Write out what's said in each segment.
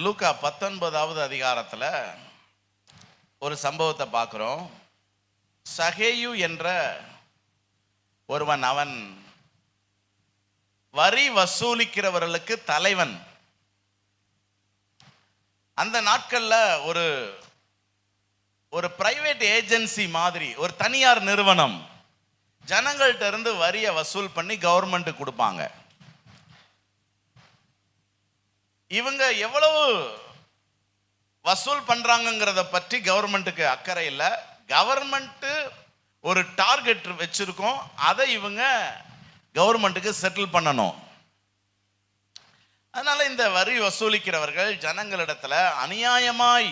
லூக்கா 19வது அதிகாரத்தில் ஒரு சம்பவத்தை பார்க்குறோம். சகேயு என்ற ஒருவன், அவன் வரி வசூலிக்கிறவர்களுக்கு தலைவன். அந்த நாட்கள்ல ஒரு ஒரு பிரைவேட் ஏஜென்சி மாதிரி, ஒரு தனியார் நிறுவனம் ஜனங்கள்ட்ட இருந்து வரியை வசூல் பண்ணி கவர்மெண்ட்டுக்கு கொடுப்பாங்க. இவங்க எவ்வளவு வசூல் பண்றாங்கிறத பற்றி கவர்மெண்ட்டுக்கு அக்கறை இல்லை. கவர்மெண்ட் ஒரு டார்கெட் வச்சிருக்கோம், அதை இவங்க கவர்மெண்ட்டுக்கு செட்டில் பண்ணணும். அதனால இந்த வரி வசூலிக்கிறவர்கள் ஜனங்களிடத்துல அநியாயமாய்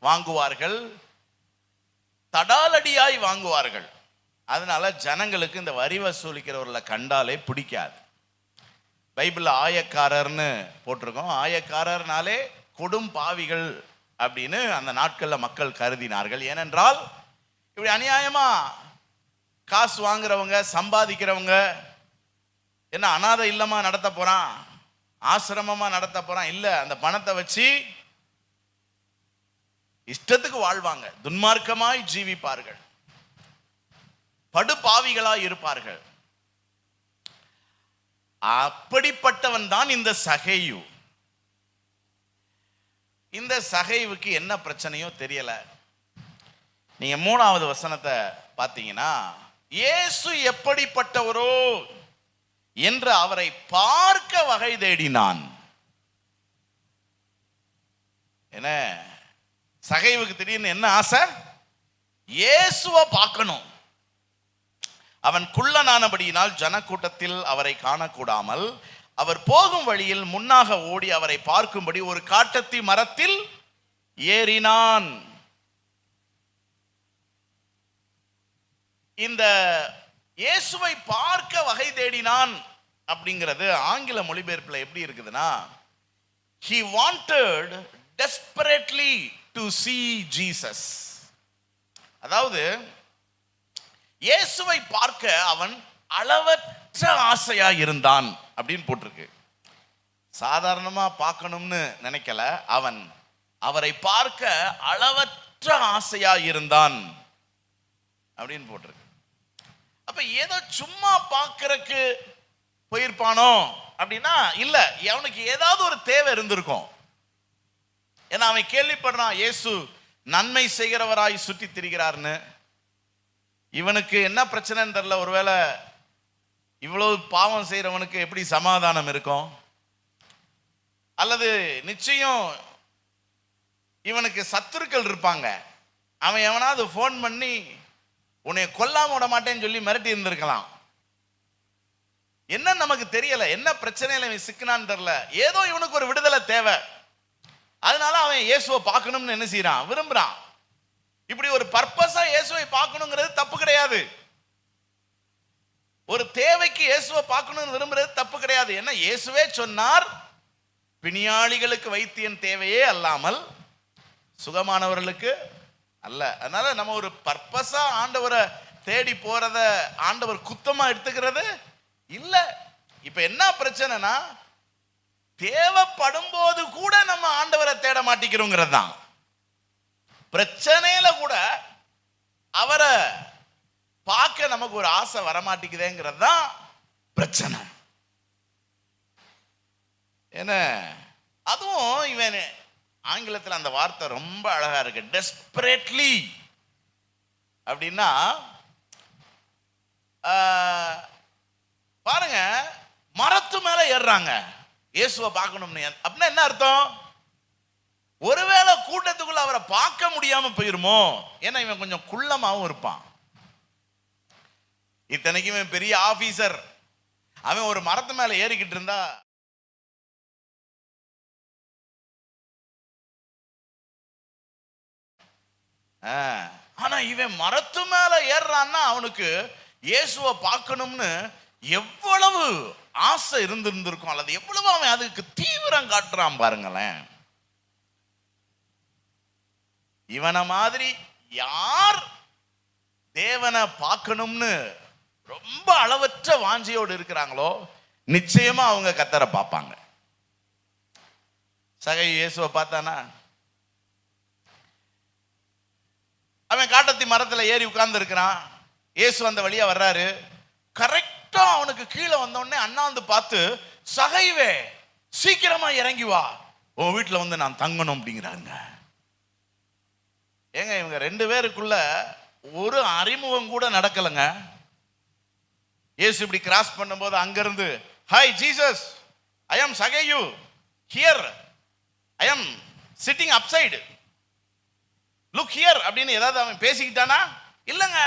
வாங்குவார்கள், தடாலடியாய் வாங்குவார்கள். அதனால ஜனங்களுக்கு இந்த வரி வசூலிக்கிறவர்களை கண்டாலே பிடிக்காது. பைபிள்ல ஆயக்காரர்னு போட்டிருக்கோம். ஆயக்காரர்னாலே கொடும் பாவிகள் அப்படின்னு அந்த நாட்கள்ல மக்கள் கருதினார்கள். ஏனென்றால் இப்படி அநியாயமா காசு வாங்குறவங்க, சம்பாதிக்கிறவங்க என்ன அநாதை இல்லமா நடத்த போறான், ஆசிரமமா நடத்த போறான்? இல்ல, அந்த பணத்தை வச்சு இஷ்டத்துக்கு வாழ்வாங்க, துன்மார்க்கமாய் ஜீவிப்பார்கள், படுபாவிகளாய் இருப்பார்கள். அப்படிப்பட்டவன் தான் இந்த சகேயு. இந்த சகேயுவுக்கு என்ன பிரச்சனையோ தெரியல. நீங்க 3வது வசனத்தை பார்த்தீங்கன்னா, இயேசு எப்படிப்பட்டவரோ என்று அவரை பார்க்க வகை தேடினான். என்ன சகேயுவுக்கு திடீர்னு என்ன ஆசை? இயேசுவை பார்க்கணும். அவன் குள்ளனானபடியினால் ஜனக்கூட்டத்தில் அவரை காணக்கூடாமல் அவர் போகும் வழியில் முன்னாக ஓடி அவரை பார்க்கும்படி ஒரு காட்டத்தி மரத்தில் ஏறினான். இந்த இயேசுவை பார்க்க வகை தேடினான் அப்படிங்கிறது ஆங்கில மொழிபெயர்ப்பில் எப்படி இருக்குதுன்னா, he wanted desperately to see Jesus. அதாவது இயேசுவை பார்க்க அவன் அளவற்ற ஆசையா இருந்தான் அப்படின்னு போட்டிருக்கு. சாதாரணமா பார்க்கணும்னு நினைக்கல, அவன் அவரை பார்க்க அளவற்ற ஆசையா இருந்தான் அப்படின்னு போட்டிருக்கு. அப்ப ஏதோ சும்மா பார்க்கறதுக்கு போயிருப்பானோ அப்படின்னா இல்ல, அவனுக்கு ஏதாவது ஒரு தேவை இருந்திருக்கும். ஏன்னா அவன் கேள்விப்படுறான், இயேசு நன்மை செய்கிறவராய் சுற்றி திரிகிறார்னு. இவனுக்கு என்ன பிரச்சனைன்னு தெரியல. ஒருவேளை இவ்வளவு பாவம் செய்யறவனுக்கு எப்படி சமாதானம் இருக்கும்? அல்லது நிச்சயம் இவனுக்கு சத்துருக்கள் இருப்பாங்க. அவன் எவனாவது போன் பண்ணி உன்னை கொல்லாம விட மாட்டேன்னு சொல்லி மிரட்டி இருந்திருக்கலாம். என்ன நமக்கு தெரியல, என்ன பிரச்சனையில இவன் சிக்கினான்னு தெரியல. ஏதோ இவனுக்கு ஒரு விடுதலை தேவை. அதனால அவன் இயேசுவை பார்க்கணும்னு என்ன செய்யறான், விரும்புறான். இப்படி ஒரு பர்பஸா இயேசுவை பார்க்கணுங்கிறது தப்பு கிடையாது. ஒரு தேவைக்கு இயேசுவை பார்க்கணும்னு விரும்புறது தப்பு கிடையாது. ஏன்னா இயேசுவே சொன்னார், பிணியாளிகளுக்கு வைத்தியன் தேவையே அல்லாமல் சுகமானவர்களுக்கு அல்ல. அதனால நம்ம ஒரு பர்பஸா ஆண்டவரை தேடி போறத ஆண்டவர் குத்தமா எடுத்துக்கிறது இல்ல. இப்ப என்ன பிரச்சனைனா, தேவைப்படும் போது கூட நம்ம ஆண்டவரை தேட மாட்டேங்கிறோங்கிறது தான் பிரச்சனையில. கூட அவரை பார்க்க நமக்கு ஒரு ஆசை வரமாட்டேங்குதுங்கிறது தான் பிரச்சனை. என்ன அதுவும் இவன் ஆங்கிலத்தில் அந்த வார்த்தை ரொம்ப அழகா இருக்கு, டெஸ்பரேட்லி அப்படின்னா. பாருங்க, மரத்து மேல ஏறுறாங்க இயேசுவை பார்க்கணும்னு. அப்படின்னா என்ன அர்த்தம்? ஒருவேளை கூட்டத்துக்குள்ள அவரை பார்க்க முடியாம போயிருமோ. ஏன்னா இவன் கொஞ்சம் குள்ளமாவும் இருப்பான். இத்தனைக்கும் இவன் பெரிய ஆபீசர். அவன் ஒரு மரத்து மேல ஏறிக்கிட்டு இருந்தா ஆனா இவன் மரத்து மேல ஏறான்னா அவனுக்கு இயேசுவை பார்க்கணும்னு எவ்வளவு ஆசை இருந்திருக்கும், அல்லது எவ்வளவு அவன் அதுக்கு தீவிரம் காட்டுறான் பாருங்களேன். இவனை மாதிரி யார் தேவனை பார்க்கணும்னு ரொம்ப அளவற்ற வாஞ்சியோடு இருக்கிறாங்களோ நிச்சயமா அவங்க கர்த்தரை பார்ப்பாங்க. சகை இயேசுவை பார்த்தானா? அவன் காட்டத்தி மரத்துல ஏறி உட்கார்ந்து இருக்கிறான். இயேசு அந்த வழியா வர்றாரு. கரெக்டா அவனுக்கு கீழே வந்தோடனே அண்ணாந்து பார்த்து, சகைவே சீக்கிரமா இறங்கி வா, உன் வீட்டுல வந்து நான் தங்கணும் அப்படிங்கிறாங்க. ஏங்க இவங்க ரெண்டு பேருக்குள்ள ஒரு அறிமுகம் கூட நடக்கலைங்க. இயேசு இப்படி கிராஸ் பண்ணும்போது அங்கிருந்து, hi Jesus, I am Zacchaeus here, I am sitting upside, look here அப்படின்னு ஏதாவது அவன் பேசிக்கிட்டானா? இல்லைங்க.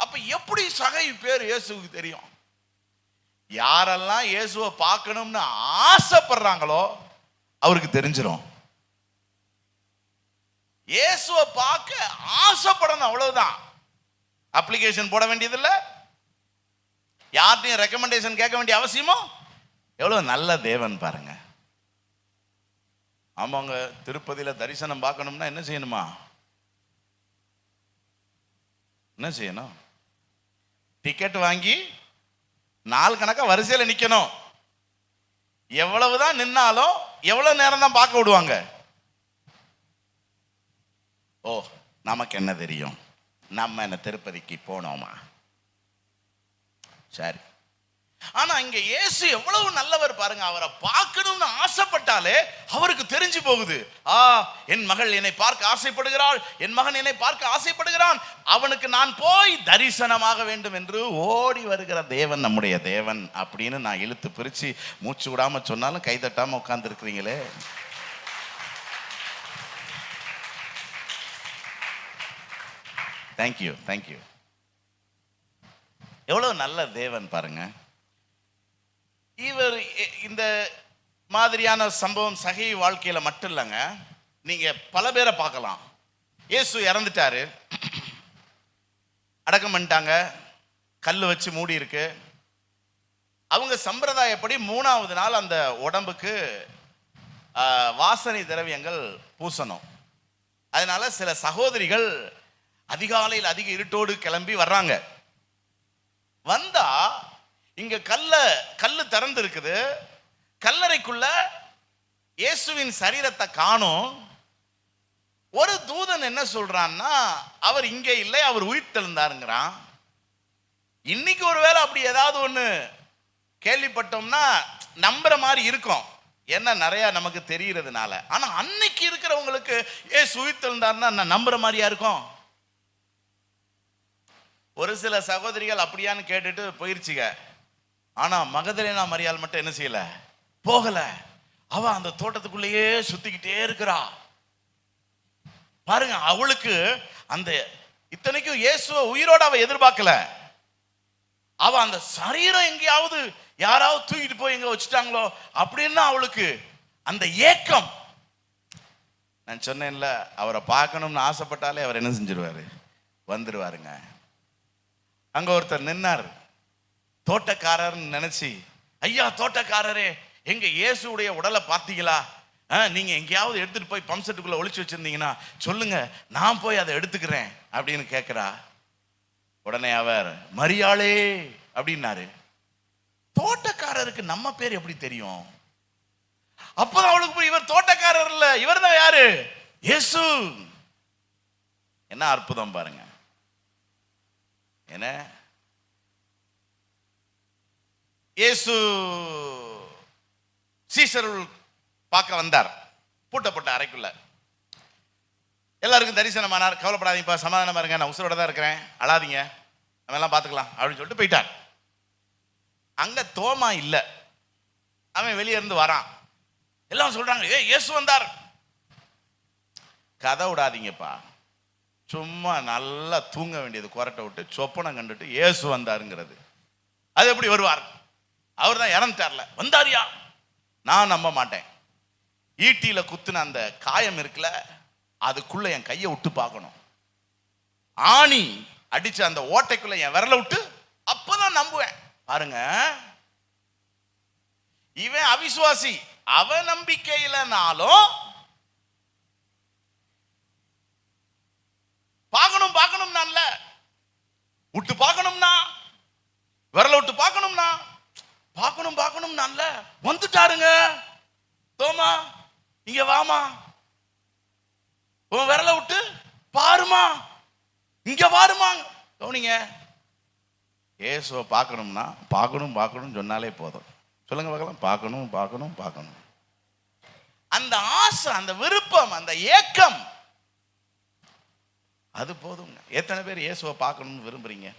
அப்ப எப்படி சகை பேர் இயேசுக்கு தெரியும்? யாரெல்லாம் இயேசுவை பார்க்கணும்னு ஆசைப்படுறாங்களோ அவருக்கு தெரிஞ்சிடும். இயேசுவை பார்க்க ஆசைப்படணும், அவ்வளவுதான். அப்ளிகேஷன் போட வேண்டியதில்லை, யார்ட்டையும் ரெக்கமெண்டேஷன் கேட்க வேண்டிய அவசியமோ. எவ்வளவு நல்ல தேவன் பாருங்க. ஆமாங்க, திருப்பதியில தரிசனம் பார்க்கணும்னா என்ன செய்யணுமா? என்ன செய்யணும்? டிக்கெட் வாங்கி நாள் கணக்கா வரிசையில் நிக்கணும். எவ்வளவுதான் நின்னாலும் எவ்வளவு நேரம் தான் பார்க்க விடுவாங்க? ஓ, நமக்கு என்ன தெரியும், நம்ம என்ன திருப்பதிக்கு போனோமா? சரி. ஆனா இங்க இயேசு எவ்வளவு நல்லவர் பாருங்க. அவரை பார்க்கணும்னு ஆசைப்பட்டாலே அவருக்கு தெரிஞ்சு போகுது. என் மகள் என்னை பார்க்க ஆசைப்படுகிறாள், என் மகன் என்னை பார்க்க ஆசைப்படுகிறான், அவனுக்கு நான் போய் தரிசனமாக வேண்டும் என்று ஓடி வருகிற தேவன் நம்முடைய தேவன் அப்படின்னு நான் இழுத்து பிரிச்சு மூச்சு விடாம சொன்னாலும் கைதட்டாம உட்கார்ந்து இருக்கிறீங்களே. Thank you, thank you. எவ்வளவு நல்ல தேவன் பாருங்க. இவர் இந்த மாதிரியான சம்பவம் சகை வாழ்க்கையில மட்டும் இல்லைங்க, நீங்க பல பேரை பார்க்கலாம். இயேசு இறந்துட்டாரு, அடக்கம் பண்ணிட்டாங்க, கல் வச்சு மூடி இருக்கு. அவங்க சம்பிரதாயப்படி 3வது நாள் அந்த உடம்புக்கு வாசனை திரவியங்கள் பூசணும். அதனால சில சகோதரிகள் அதிகாலையில் அதிக இருட்டோடு கிளம்பி வர்றாங்க. வந்தா இங்க கல்லு திறந்து இருக்குது. கல்லறைக்குள்ள இயேசுவின் சரீரத்தை காணோம். ஒரு தூதன் என்ன சொல்றான்னா, அவர் இங்கே இல்லை, அவர் உயிர் தெழுந்தாருங்கிறான். இன்னைக்கு ஒருவேளை அப்படி ஏதாவது ஒண்ணு கேள்விப்பட்டோம்னா நம்புற மாதிரி இருக்கும், என்ன நிறைய நமக்கு தெரியறதுனால. ஆனா அன்னைக்கு இருக்கிறவங்களுக்கு இயேசு உயிர் தெழுந்தாருன்னா நம்புற மாதிரியா இருக்கும்? ஒரு சில சகோதரிகள் அப்படியான்னு கேட்டுட்டு போயிருச்சுங்க. ஆனா மகதலேனா மரியாள் மட்டும் என்ன செய்யல, போகல. அவ அந்த தோட்டத்துக்குள்ளேயே சுத்திக்கிட்டே இருக்கிறா பாருங்க. அவளுக்கு அந்த இத்தனைக்கும் இயேசுவை உயிரோட அவ எதிர்பார்க்கல. அவ அந்த சரீரம் எங்கேயாவது யாராவது தூக்கிட்டு போய் எங்க வச்சுட்டாங்களோ அப்படின்னு அவளுக்கு அந்த ஏக்கம். நான் சொன்னேன்ல, அவரை பார்க்கணும்னு ஆசைப்பட்டாலே அவர் என்ன செஞ்சிருவாரு, வந்துருவாருங்க. அங்க ஒருத்தர் நின்னார், தோட்டக்காரர்னு நினைச்சு, ஐயா தோட்டக்காரரே, எங்க இயேசுடைய உடலை பார்த்தீங்களா? நீங்க எங்கேயாவது எடுத்துட்டு போய் பம்ப் செட்டுக்குள்ள ஒளிச்சு வச்சிருந்தீங்கன்னா சொல்லுங்க, நான் போய் அதை எடுத்துக்கிறேன் அப்படின்னு கேட்கிறா. உடனே அவர் மரியாளே அப்படின்னாரு. தோட்டக்காரருக்கு நம்ம பேர் எப்படி தெரியும்? அப்பதான் அவளுக்கு இவர் தோட்டக்காரர் இல்ல, இவர் தான் யாரு, இயேசு. என்ன அற்புதம் பாருங்க. என்ன, இயேசு சீசர்கள் பார்க்க வந்தார், பூட்டப்பட்ட அறைக்குள்ள. எல்லாருக்கும் தரிசனமானார். கவலைப்படாதீங்கப்பா, சமாதானமா இருங்க, நான் உசுரோட தான் இருக்கிறேன், அழாதீங்க, நம்ம எல்லாம் பார்த்துக்கலாம் அப்படின்னு சொல்லிட்டு போயிட்டார். அங்க தோமா இல்ல, அவன் வெளியே இருந்து வரான். எல்லாம் சொல்றாங்க, இயேசு வந்தார். கதை விடாதீங்கப்பா, சும்மா நல்லா தூங்க வேண்டியது குரட்டை விட்டு சொப்பனம் கண்டுட்டு இயேசு வந்தாருங்கிறது. அது எப்படி வருவார்? அவர் தான் இறந்துட்டார்ல, வந்தாரியா? நான் நம்ப மாட்டேன். ஈட்டியில குத்துன அந்த காயம் இருக்குல்ல, அதுக்குள்ள என் கையை விட்டு பார்க்கணும். ஆணி அடிச்ச அந்த ஓட்டைக்குள்ள என் விரல விட்டு, அப்பதான் நம்புவேன். பாருங்க, இவன் அவிசுவாசி. அவன் நம்பிக்கையிலனாலும் பார்க்கணும் பார்க்கணும் நான்ல விட்டு பார்க்கணும்னா, விரல விட்டு பார்க்கணும்னா, பார்க்கணும் பார்க்கணும் நான்ல வந்துட்டாருங்க தோமா. இங்க வாமா, உன் விரல விட்டு பாருமா, இங்க பாருமா. கவனிங்க, இயேசுவை பார்க்கணும்னா பார்க்கணும் சொன்னாலே போதும். சொல்லுங்க பார்க்கலாம், பார்க்கணும். அந்த ஆசை, அந்த விருப்பம், அந்த ஏக்கம், அது போதுங்க. எத்தனை பேர் இயேசுவை பார்க்கணும்னு விரும்புறீங்க?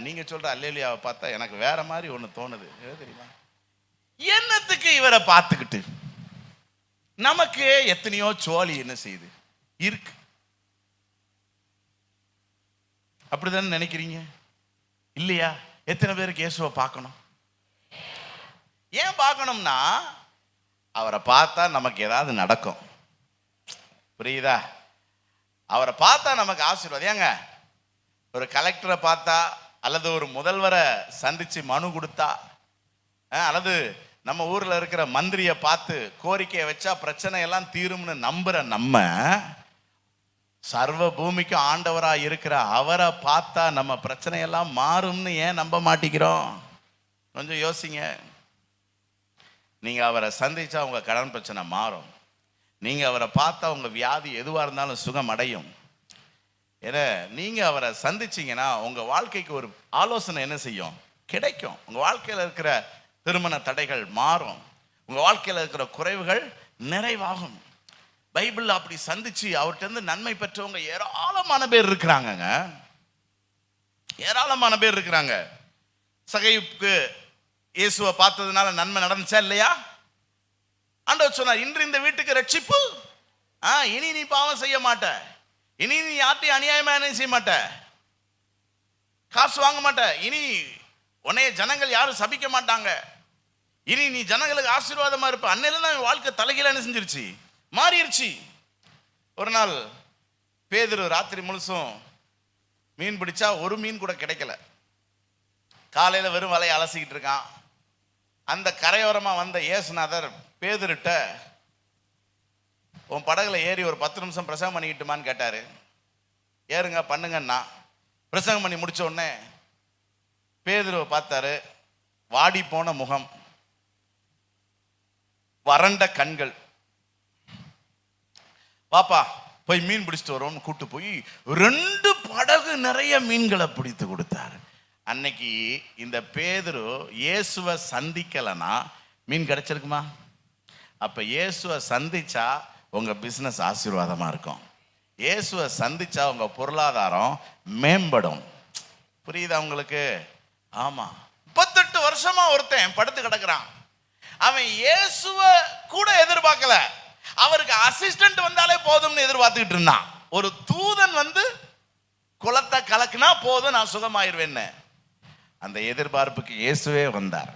நீங்க சொல்ற அல்லேலூயாவை பார்த்தா எனக்கு வேற மாதிரி ஒண்ணு தோணுது. தெரியுமா, என்னத்துக்கு இவரை பார்த்துக்கிட்டு? நமக்கு எத்தனையோ சோழி என்ன செய்யுது இருக்கு. அப்படிதான் நினைக்கிறீங்க இல்லையா? எத்தனை பேருக்கு இயேசுவை பார்க்கணும்? ஏன் பார்க்கணும்னா, அவரை பார்த்தா நமக்கு ஏதாவது நடக்கும். புரியுதா? அவரை பார்த்தா நமக்கு ஆசீர்வாதம். ஏங்க, ஒரு கலெக்டரை பார்த்தா அல்லது ஒரு முதல்வரை சந்திச்சு மனு கொடுத்தா அல்லது நம்ம ஊர்ல இருக்கிற மந்திரியை பார்த்து கோரிக்கையை வச்சா பிரச்சனை எல்லாம் தீரும்னு நம்புற நம்ம, சர்வ பூமிக்கு ஆண்டவரா இருக்கிற அவரை பார்த்தா நம்ம பிரச்சனையெல்லாம் மாறும்னு ஏன் நம்ப மாட்டேங்கிறோம்? கொஞ்சம் யோசிங்க. நீங்க அவரை சந்திச்சா உங்க கடன் பிரச்சனை மாறும். நீங்க அவரை பார்த்தா உங்க வியாதி எதுவா இருந்தாலும் சுகம் அடையும். ஏன்னா நீங்க அவரை சந்திச்சீங்கன்னா உங்க வாழ்க்கைக்கு ஒரு ஆலோசனை என்ன செய்யும்? கிடைக்கும். உங்க வாழ்க்கையில் இருக்கிற திருமண தடைகள் மாறும். உங்க வாழ்க்கையில் இருக்கிற குறைவுகள் நிறைவாகும். பைபிள் அப்படி சந்திச்சு அவர்கிட்ட இருந்து நன்மை பெற்றவங்க ஏராளமான பேர் இருக்கிறாங்க. ஏராளமான பேர் இருக்கிறாங்க. சகையுக்கு இயேசுவை பார்த்ததுனால நன்மை நடந்துச்சா இல்லையா? ஆண்டவர் சொன்னார், இன்று இந்த வீட்டுக்கு ரட்சிப்பு, இனி நீ பாவம் செய்ய மாட்ட, இனி நீ யார்ட்டையும் அநியாயமா செய்ய மாட்ட, காசு வாங்க மாட்ட, இனி உன்னைய ஜனங்கள் யாரும் சபிக்க மாட்டாங்க, இனி நீ ஜனங்களுக்கு ஆசீர்வாதமா இருப்ப. அன்னையில தான் வாழ்க்கை தலைகீழ என்ன செஞ்சிருச்சு? மாறிடுச்சு. ஒரு நாள் பேதுரு ராத்திரி முழுசும் மீன் பிடிச்சா ஒரு மீன் கூட கிடைக்கல. காலையில வெறும் வலையை அலசிக்கிட்டு இருக்கான். அந்த கரையோரமா வந்த இயேசுநாதர் பேதுருட்ட, உன் படகுல ஏறி ஒரு 10 நிமிஷம் பிரசங்கம் பண்ணிக்கிட்டுமான்னு கேட்டாரு. ஏறுங்க பண்ணுங்கன்னா. பிரசங்கம் பண்ணி முடிச்ச உடனே பேதுருவை பார்த்தாரு. வாடி போன முகம், வறண்ட கண்கள். பாப்பா போய் மீன் பிடிச்சிட்டு வரோம்னு கூட்டு போய் 2 படகு நிறைய மீன்களை பிடித்து கொடுத்தாரு. அன்னைக்கு இந்த பேதுரு இயேசுவை சந்திக்கலனா மீன் கிடைச்சிருக்குமா? அப்ப இயேசுவை சந்திச்சா உங்க பிசினஸ் ஆசீர்வாதமா இருக்கும். இயேசுவை சந்திச்சா உங்க பொருளாதாரம் மேம்படும். புரியுதா உங்களுக்கு? ஆமா. 38 வருஷமா ஒருத்தன் படுத்து கிடக்குறான். அவன் இயேசுவை கூட எதிர்பார்க்கல, அவருக்கு அசிஸ்டன்ட் வந்தாலே போதும்னு எதிர்பார்த்துக்கிட்டு இருந்தான். ஒரு தூதன் வந்து குளத்தை கலக்குனா போதும் நான் சுகமாயிருவேன்னு. அந்த எதிர்பார்ப்புக்கு இயேசுவே வந்தார்.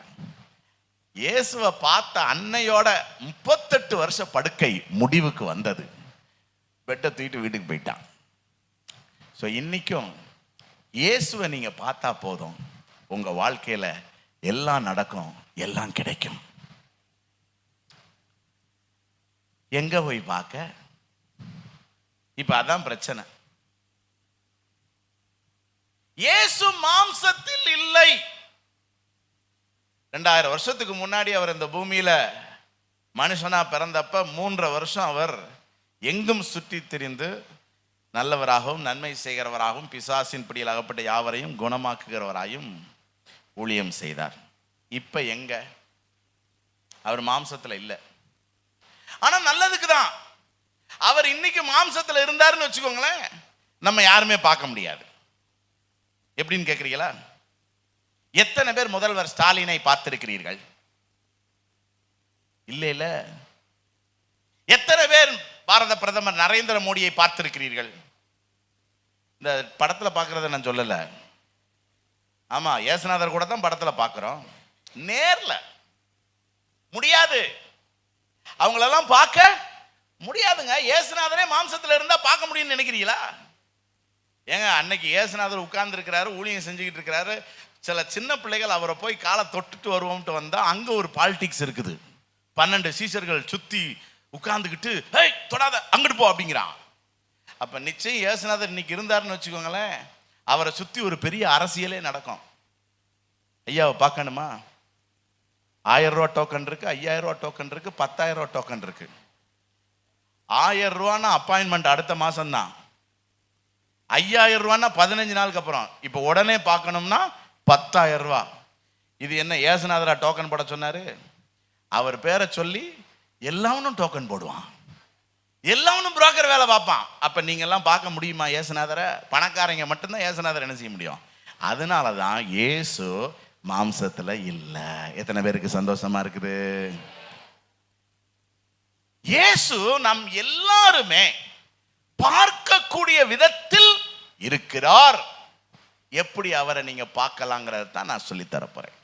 இயேசுவை பார்த்த அன்னையோட 38 வருஷ படுக்கை முடிவுக்கு வந்தது. பெட்டை தூக்கிட்டு வீட்டுக்கு போயிட்டான். ஸோ இன்னைக்கும் இயேசுவை நீங்க பார்த்தா போதும், உங்க வாழ்க்கையில எல்லாம் நடக்கும், எல்லாம் கிடைக்கும். எங்க போய் பார்க்க? இப்ப அதான் பிரச்சனை. இயேசு மாம்சத்தில் இல்லை. 2000 வருஷத்துக்கு முன்னாடி அவர் இந்த பூமியில மனுஷனா பிறந்தப்ப 3.5 வருஷம் அவர் எங்கும் சுற்றி திரிந்து நல்லவராகவும் நன்மை செய்கிறவராகவும் பிசாசின் பிடியில் அகப்பட்ட யாவரையும் குணமாக்குகிறவராயும் ஊழியம் செய்தார். இப்ப எங்க? அவர் மாம்சத்துல இல்லை. ஆனா நல்லதுக்கு தான். அவர் இன்னைக்கு மாம்சத்துல இருந்தாருன்னு வச்சுக்கோங்களேன், நம்ம யாருமே பார்க்க முடியாது. எப்படின்னு கேட்கிறீங்களா? எத்தனை பேர் முதல்வர் ஸ்டாலினை பார்த்திருக்கிறீர்கள்? இல்ல. எத்தனை பேர் பாரத பிரதமர் நரேந்திர மோடியை பார்த்திருக்கிறீர்கள்? இந்த படத்துல பார்க்கறத நான் சொல்லல. ஆமா, இயேசுநாதர் கூட தான் படத்துல பார்க்கிறோம். நேர்ல முடியாது. அவங்களெல்லாம் பார்க்க முடியாதுங்க. இயேசுநாதரே மாம்சத்துல இருந்தா பார்க்க முடியும்னு நினைக்கிறீங்களா? ஏங்க, அன்னைக்கு இயேசுநாதர் உட்கார்ந்து இருக்கிறாரு, ஊழியம் செஞ்சுக்கிட்டு இருக்கிறாரு. சில சின்ன பிள்ளைகள் அவரை போய் காலை தொட்டுட்டு வருவோம்ட்டு வந்தா அங்க ஒரு பாலிடிக்ஸ் இருக்குது. 12 சீஷர்கள் சுத்தி உட்கார்ந்துக்கிட்டு, ஏய் தொடாத, அங்கிட்டு போ அப்படிங்கிறான். அப்ப நிச்சயம் இயேசுநாதர் இன்னைக்கு இருந்தாருன்னு வச்சுக்கோங்களேன், அவரை சுத்தி ஒரு பெரிய அரசியலே நடக்கும். ஐயாவை பார்க்கணுமா? 1000 ரூபா டோக்கன் இருக்கு, 5000 ரூபா டோக்கன் இருக்கு, 10,000 ரூபா டோக்கன் இருக்கு. 1000 ரூபான்னா அப்பாயின்மெண்ட் அடுத்த மாசம் தான். 5000 ரூபான்னா 15 நாளுக்கு அப்புறம். இப்போ உடனே பார்க்கணும்னா 10,000 ரூபா. இது என்ன ஏசுநாதரா டோக்கன் போட சொன்னாரு? அவர் பேரை சொல்லி எல்லாவனும் டோக்கன் போடுவான், எல்லாவனும் புரோக்கர் வேலை பார்ப்பான். அப்ப நீங்க எல்லாம் பார்க்க முடியுமா ஏசுநாதரை? பணக்காரங்க மட்டும்தான் ஏசுநாதர் என்ன செய்ய முடியும். அதனாலதான் இயேசு மாம்சத்துல இல்ல. எத்தனை பேருக்கு சந்தோஷமா இருக்குது? இயேசு நம் எல்லாருமே பார்க்கக்கூடிய விதத்தில் இருக்கிறார். எப்படி அவரை நீங்க பார்க்கலாங்கிறத தான் நான் சொல்லி தரப்போறேன்.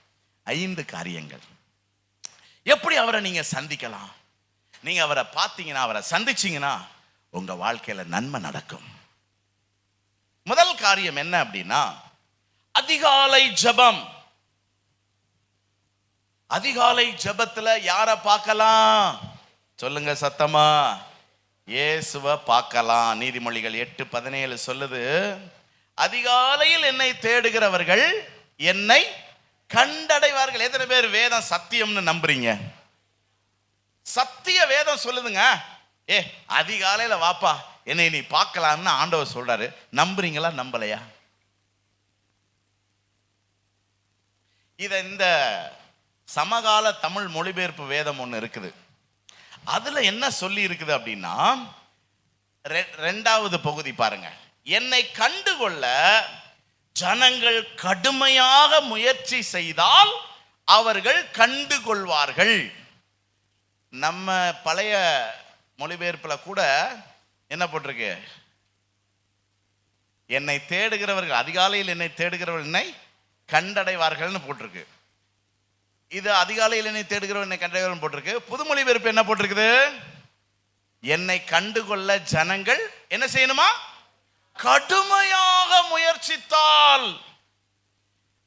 5 காரியங்கள். எப்படி அவரை நீங்க சந்திக்கலாம்? நீங்க அவரை பார்த்தீங்கன்னா, அவரை சந்திச்சீங்கன்னா உங்க வாழ்க்கையில நன்மை நடக்கும். முதல் காரியம் என்ன அப்படின்னா, அதிகாலை ஜெபம். அதிகாலை ஜெபத்துல யாரை பார்க்கலாம்? சொல்லுங்க சத்தமா. இயேசுவை பார்க்கலாம். நீதிமொழிகள் 8:17 சொல்லுது, அதிகாலையில் என்னை தேடுகிறவர்கள் என்னை கண்டடைவார்கள். எத்தனை பேர் வேதம் சத்தியம்னு நம்புறீங்க? சத்திய வேதம் சொல்லுதுங்க. அதிகாலையில வாப்பா என்னை நீ பார்க்கலாம்னு ஆண்டவர் சொல்றாரு. நம்புறீங்களா நம்பலையா? இந்த சமகால தமிழ் மொழிபெயர்ப்பு வேதம் ஒன்று இருக்குது. அதுல என்ன சொல்லி இருக்குது அப்படின்னா, 2வது பகுதி பாருங்க. என்னை கண்டுகொள்ள ஜனங்கள் கடுமையாக முயற்சி செய்தால் அவர்கள் கண்டுகொள்வார்கள். நம்ம பழைய மொழிபெயர்ப்புல கூட என்ன போட்டிருக்கு? என்னை தேடுகிறவர்கள், அதிகாலையில் என்னை தேடுகிறவர்கள் என்னை கண்டடைவார்கள்னு போட்டிருக்கு. இது அதிகாலையில் என்னை தேடுகிறவர்கள் என்னை கண்டடைவார்கள் போட்டிருக்கு. புது மொழிபெயர்ப்பு என்ன போட்டிருக்குது? என்னை கண்டுகொள்ள ஜனங்கள் என்ன செய்யணுமா? கடுமையாக முயற்சித்தால்.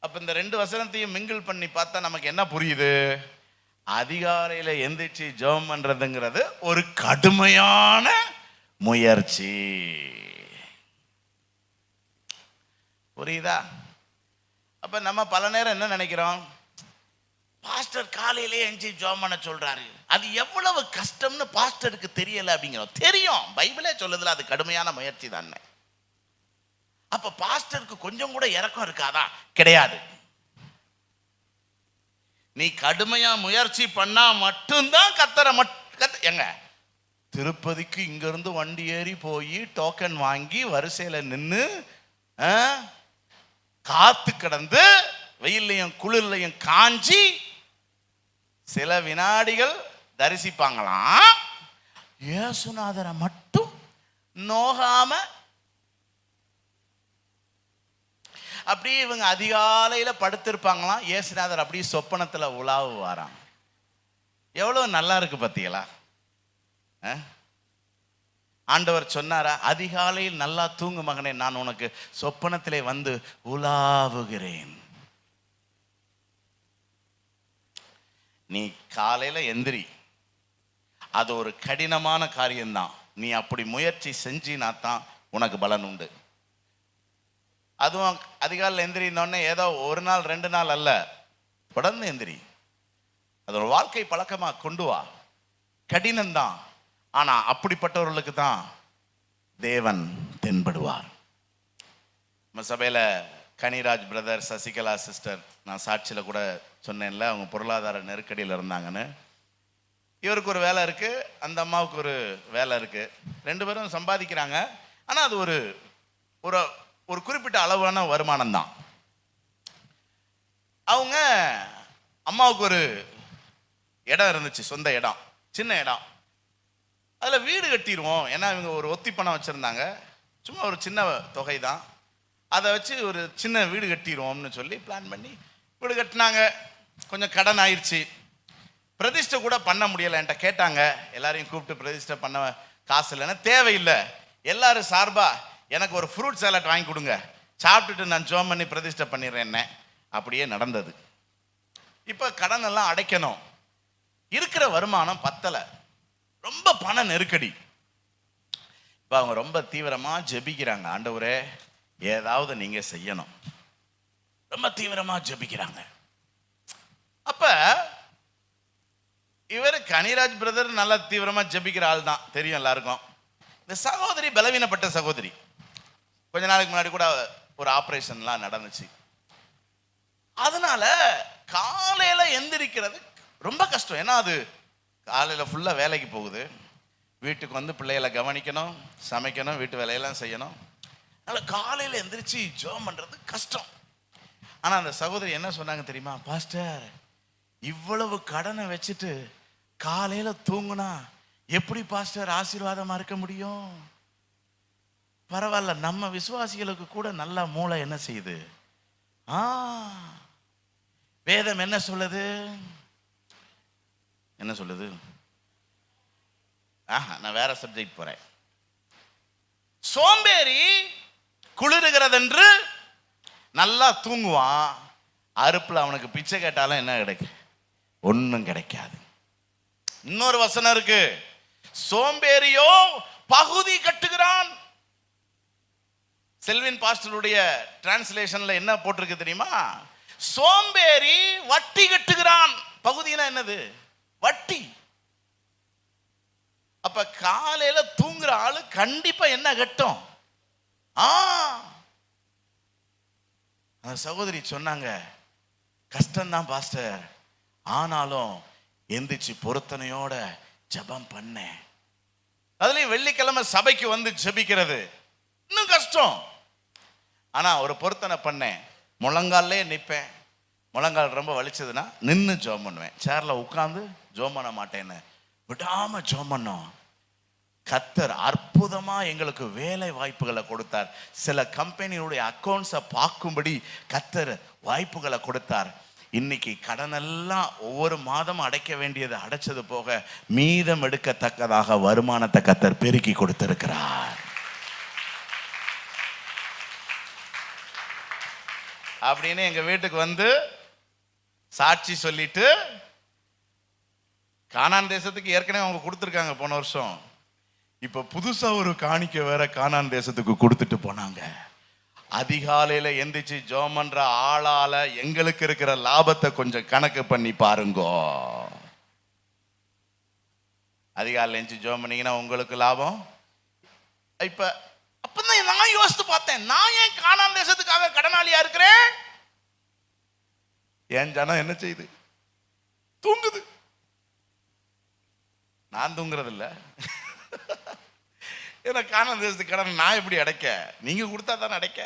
அப்ப இந்த 2 வசனத்தையும் மிங்கிள் பண்ணி பார்த்தா நமக்கு என்ன புரியுது? அதிகாலையில எந்திரிச்சு ஜெபம் பண்றதுங்கிறது ஒரு கடுமையான முயற்சி. புரியுதா? அப்ப நம்ம பல நேரம் என்ன நினைக்கிறோம்? பாஸ்டர் காலையிலே எஞ்சி ஜெபம் பண்ண சொல்றாரு, அது எவ்வளவு கஷ்டம்னு பாஸ்டருக்கு தெரியல அப்படிங்கிறோம். தெரியும், பைபிளே சொல்லுதுல அது கடுமையான முயற்சி தானே. அப்ப பாஸ்டருக்கு கொஞ்சம் கூட இரக்கம் இருக்காதா? கிடையாது. நீ கடுமையா முயற்சி பண்ணா மட்டும்தான் கத்தரை எங்க திருப்பதிக்கு இங்க இருந்து வண்டி ஏறி போய் டோக்கன் வாங்கி வரிசையில நின்று காத்து கிடந்து வெயிலையும் குளிர்லையும் காஞ்சி சில வினாடிகள் தரிசிப்பாங்களாம். இயேசுநாதரை மட்டும் நோகாம அப்படியே இவங்க அதிகாலையில படுத்திருப்பாங்களாம். இயேசுநாதர் அப்படியே சொப்பனத்துல உலாவுவாராம். எவ்வளவு நல்லா இருக்கு பாத்தீங்களா? ஆண்டவர் சொன்னாரா, அதிகாலையில் நல்லா தூங்கு மகனே, நான் உனக்கு சொப்பனத்திலே வந்து உலாவுகிறேன். நீ காலையில எந்திரி, அது ஒரு கடினமான காரியம்தான். நீ அப்படி முயற்சி செஞ்சினா தான் உனக்கு பலன் உண்டு. அதுவும் அதிகாலையில் எந்திரினோடனே ஏதோ ஒரு நாள் 2 நாள் அல்ல, தொடர்ந்து எந்திரி. அது ஒரு வாழ்க்கை பழக்கமா கொண்டு வா. கடினம்தான், ஆனா அப்படிப்பட்டவர்களுக்கு தான் தேவன் தென்படுவார். நம்ம சபையில கனிராஜ் பிரதர், சசிகலா சிஸ்டர், நான் சாட்சியில கூட சொன்னேன்ல, அவங்க பொருளாதார நெருக்கடியில் இருந்தாங்கன்னு. இவருக்கு ஒரு வேலை இருக்கு, அந்த அம்மாவுக்கு ஒரு வேலை இருக்கு. 2 பேரும் சம்பாதிக்கிறாங்க. ஆனா அது ஒரு ஒரு குறிப்பிட்ட அளவான வருமானம் தான். அவங்க அம்மாவுக்கு ஒரு இடம் இருந்துச்சு, சொந்த இடம், சின்ன இடம். அதில் வீடு கட்டிடுவோம், ஏன்னா இவங்க ஒரு ஒத்தி பணம் வச்சுருந்தாங்க, சும்மா ஒரு சின்ன தொகை தான், அதை வச்சு ஒரு சின்ன வீடு கட்டிடுவோம்னு சொல்லி பிளான் பண்ணி வீடு கட்டினாங்க. கொஞ்சம் கடன் ஆயிடுச்சு, பிரதிஷ்டை கூட பண்ண முடியலை. என்கிட்ட கேட்டாங்க, எல்லாரையும் கூப்பிட்டு பிரதிஷ்டை பண்ண காசு இல்லைன்னா தேவையில்லை, எல்லாரும் சார்பா எனக்கு ஒரு ஃப்ரூட் சாலட் வாங்கி கொடுங்க, சாப்பிட்டுட்டு நான் ஜோம் பண்ணி பிரதிஷ்டை பண்ணிடுறேன். என்ன அப்படியே நடந்தது. இப்போ கடன் எல்லாம் அடைக்கணும், இருக்கிற வருமானம் பத்தலை, ரொம்ப பண நெருக்கடி. இப்போ அவங்க ரொம்ப தீவிரமா ஜெபிக்கிறாங்க, ஆண்டவரே ஏதாவது நீங்க செய்யணும், ரொம்ப தீவிரமா ஜெபிக்கிறாங்க. அப்ப இவர் கனிராஜ் பிரதர் நல்லா தீவிரமா ஜெபிக்கிற ஆள் தான், தெரியும் எல்லாருக்கும். இந்த சகோதரி பலவீனப்பட்ட சகோதரி. கொஞ்ச நாளைக்கு முன்னாடி கூட ஒரு ஆபரேஷன்லாம் நடந்துச்சு. அதனால காலையில எந்திரிக்கிறது ரொம்ப கஷ்டம். ஏன்னா அது காலையில ஃபுல்லா வேலைக்கு போகுது, வீட்டுக்கு வந்து பிள்ளைகளை கவனிக்கணும், சமைக்கணும், வீட்டு வேலையெல்லாம் செய்யணும். அதனால காலையில எந்திரிச்சு ஜெபம் பண்றது கஷ்டம். ஆனா அந்த சகோதரி என்ன சொன்னாங்க தெரியுமா? பாஸ்டர், இவ்வளவு கடனை வச்சுட்டு காலையில தூங்குனா எப்படி பாஸ்டர் ஆசீர்வாதமா இருக்க முடியும்? பரவாயில்ல, நம்ம விசுவாசிகளுக்கு கூட நல்ல மூளை என்ன செய்யுது. வேதம் என்ன சொல்லுது? என்ன சொல்லுது? நான் வேற சப்ஜெக்ட் போறேன். சோம்பேறி குளிருகிறதென்று நல்லா தூங்குவான், அறுப்புல அவனுக்கு பிச்சை கேட்டாலும் என்ன கிடைக்கும்? ஒன்னும் கிடைக்காது. இன்னொரு வசனம் இருக்கு, சோம்பேறியோ பகுதி கட்டுகிறான். செல்வின் பாஸ்டருடைய டிரான்ஸ்லேஷன்ல என்ன போட்டிருக்கு தெரியுமா? சோம்பேறி வட்டி கட்டுகிறான். பகுதினா என்னது? வட்டி. அப்ப காலையில தூங்குற ஆளு கண்டிப்பா என்ன கட்டும்? அந்த சகோதரி சொன்னாங்க, கஷ்டம்தான் பாஸ்டர், ஆனாலும் எந்திரிச்சு பொருத்தனையோட ஜெபம் பண்ணேன். அதுலயும் வெள்ளிக்கிழமை சபைக்கு வந்து ஜெபிக்கிறது இன்னும் கஷ்டம். ஆனா ஒரு பொருத்தனை பண்ணேன், முழங்காலே நிற்பேன், முழங்கால் ரொம்ப வலிச்சதுன்னா நின்று ஜெபம் பண்ணுவேன், சேர்ல உட்கார்ந்து ஜெபம் பண்ண மாட்டேன்னு விடாம ஜெபம் பண்ணோம். கர்த்தர் அற்புதமா எங்களுக்கு வேலை வாய்ப்புகளை கொடுத்தார். சில கம்பெனியுடைய அக்கௌண்ட்ஸை பார்க்கும்படி கர்த்தர் வாய்ப்புகளை கொடுத்தார். இன்னைக்கு கடனெல்லாம் ஒவ்வொரு மாதம் அடைக்க வேண்டியது அடைச்சது போக மீதம் எடுக்கத்தக்கதாக வருமானத்தை கர்த்தர் பெருக்கி கொடுத்திருக்கிறார். அப்படின்னு எங்க வீட்டுக்கு வந்து சாட்சி சொல்லிட்டு, கானான் தேசத்துக்கு ஏற்கனவே அவங்க கொடுத்துருக்காங்க போன வருஷம், இப்ப புதுசா ஒரு காணிக்க வேற கானான் தேசத்துக்கு கொடுத்துட்டு போனாங்க. அதிகாலையில எந்திரிச்சு ஜெபம் பண்ற ஆளால எங்களுக்கு இருக்கிற லாபத்தை கொஞ்சம் கணக்கு பண்ணி பாருங்க. அதிகாலையில எந்திரிச்சு ஜெபம் பண்ணீங்கன்னா உங்களுக்கு லாபம். இப்ப அப்பதான் நான் யோசித்து பார்த்தேன், நான் ஏன் கானான் தேசத்துக்காக கடனாளியா இருக்கிறேன்? என் ஜனம் என்ன செய்யுது? தூங்குது. நான் தூங்குறது இல்ல. ஏன்னா கானான் தேசத்துக்கு கடன் நான் எப்படி அடைக்க? நீங்க கொடுத்தா தானே அடைக்க.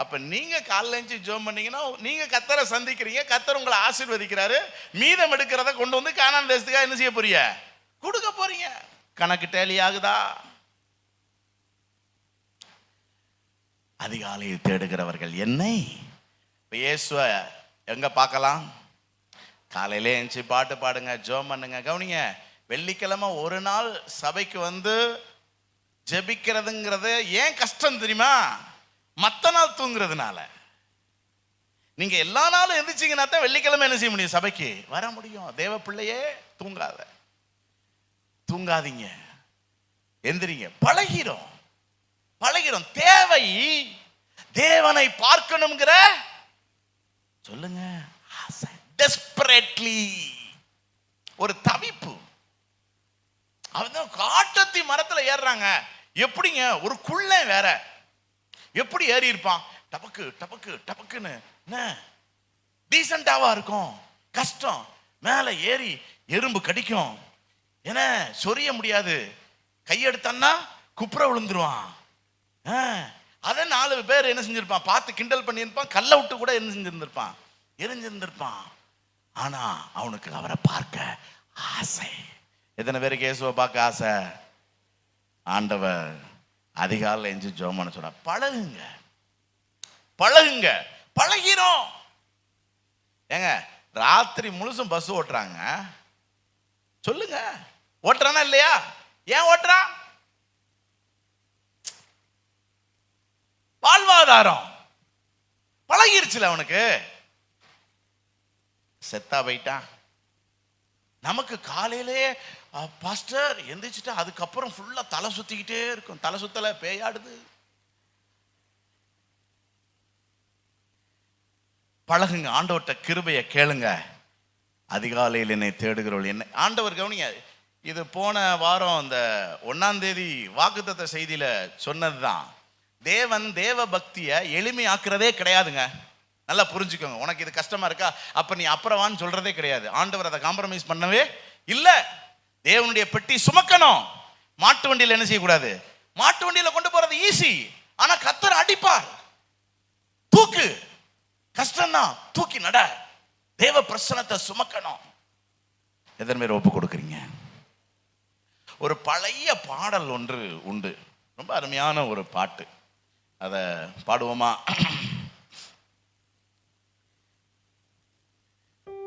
அப்ப நீங்க காலைல எழுந்து ஜெபம் பண்ணீங்கன்னா நீங்க கர்த்தரை சந்திக்கிறீங்க, கர்த்தர் உங்களை ஆசீர்வதிக்கிறாரு. மீதம் எடுக்கிறத கொண்டு வந்து கானான் தேசத்துக்காக என்ன செய்ய போறீங்க? கொடுக்க போறீங்க. கணக்கு டேலி ஆகுதா? அதிகாலையில் தேடுகிறவர்கள் என்னை. இயேசுவை எங்க பார்க்கலாம்? காலையில எழுந்து பாட்டு பாடுங்க, ஜெபம் பண்ணுங்க. கவனிங்க, வெள்ளிக்கிழமை ஒரு நாள் சபைக்கு வந்து ஜெபிக்கிறதுங்கிறது ஏன் கஷ்டம் தெரியுமா? மற்ற நாள் தூங்குறதுனால. நீங்க எல்லா நாளும் எந்திரிச்சிங்கன்னா தான் வெள்ளிக்கிழமை என்ன செய்ய முடியும்? சபைக்கு வர முடியும். தேவ பிள்ளையே தூங்காதீங்க, எந்திரிங்க. பழகிறோம். தேவை தேவனை பார்க்கணுங்கிற சொல்லுங்க ஆசை, டெஸ்பரேட்லி ஒரு தவிப்பு. அவன் காட்டத்தி மரத்துல ஏறுறாங்க. எப்படிங்க? ஒரு குள்ளை வேற எப்படி ஏறி இருப்பான்? டபக்கு டபக்கு டபக்குன்னு. டீசென்டாவா இருக்கும். கஷ்டம். மேல ஏறி எறும்பு கடிக்கும், என்ன சொரிய முடியாது. கையெடுத்தான்னா குப்புற விழுந்துருவான். அதை 4 பேர் என்ன செஞ்சிருப்பான்? பார்த்து கிண்டல் பண்ணியிருப்பான். கல்லை விட்டு கூட என்ன செஞ்சிருந்திருப்பான்? எரிஞ்சிருந்திருப்பான். ஆனா அவனுக்கு அவரை பார்க்க ஆசை. எத்தனை பேருக்கு இயேசுவை பார்க்க ஆசை? ஆண்டவர் அதிகாலையில் எஞ்சி ஜெபம் பண்ண சொன்னா பழகுங்க. பழகிறோம். ஏங்க ராத்திரி முழுசும் பஸ் ஓட்டுறாங்க, சொல்லுங்க, ஓட்டுறானா இல்லையா? ஏன் ஓட்டுறான்? வாழ்வாதாரம் பழகிருச்சுல அவனுக்கு. செத்தா போயிட்டான். நமக்கு காலையிலே பாஸ்டர் எந்திரிச்சிட்டா அதுக்கப்புறம் ஃபுல்லா தலை சுத்திக்கிட்டே இருக்கும். தலை சுத்தல பேயாடுது. பழகுங்க, ஆண்டவர்ட்ட கிருபையை கேளுங்க. அதிகாலையில் என்னை தேடுகிறவள் என்ன. ஆண்டவர் கவனிங்க, இது போன வாரம் அந்த 1ஆம் தேதி வாக்குத்தத்த செய்தியில சொன்னதுதான். தேவன் தேவ பக்தியை எளிமையாக்குறதே கிடையாதுங்க. நல்லா புரிஞ்சுக்கோங்க. உனக்கு இது கஷ்டமா இருக்கா, அப்ப நீ அப்புறவான்னு சொல்றதே கிடையாது. ஆண்டவர் அதை காம்ப்ரமைஸ் பண்ணவே இல்லை. தேவனுடைய பெட்டி சுமக்கணும். மாட்டு வண்டியில் என்ன செய்யக்கூடாது, மாட்டு வண்டியில கொண்டு போறது ஈஸி, ஆனா கர்த்தர் அடிப்பார். தூக்கு, கஷ்டம்தான், தூக்கி நட. தேவ பிரசன்னத்தை சுமக்கணும். எத்தனை பேர் ஒப்பு கொடுக்குறீங்க? ஒரு பழைய பாடல் ஒன்று உண்டு, ரொம்ப அருமையான ஒரு பாட்டு. அதை பாடுவோமா?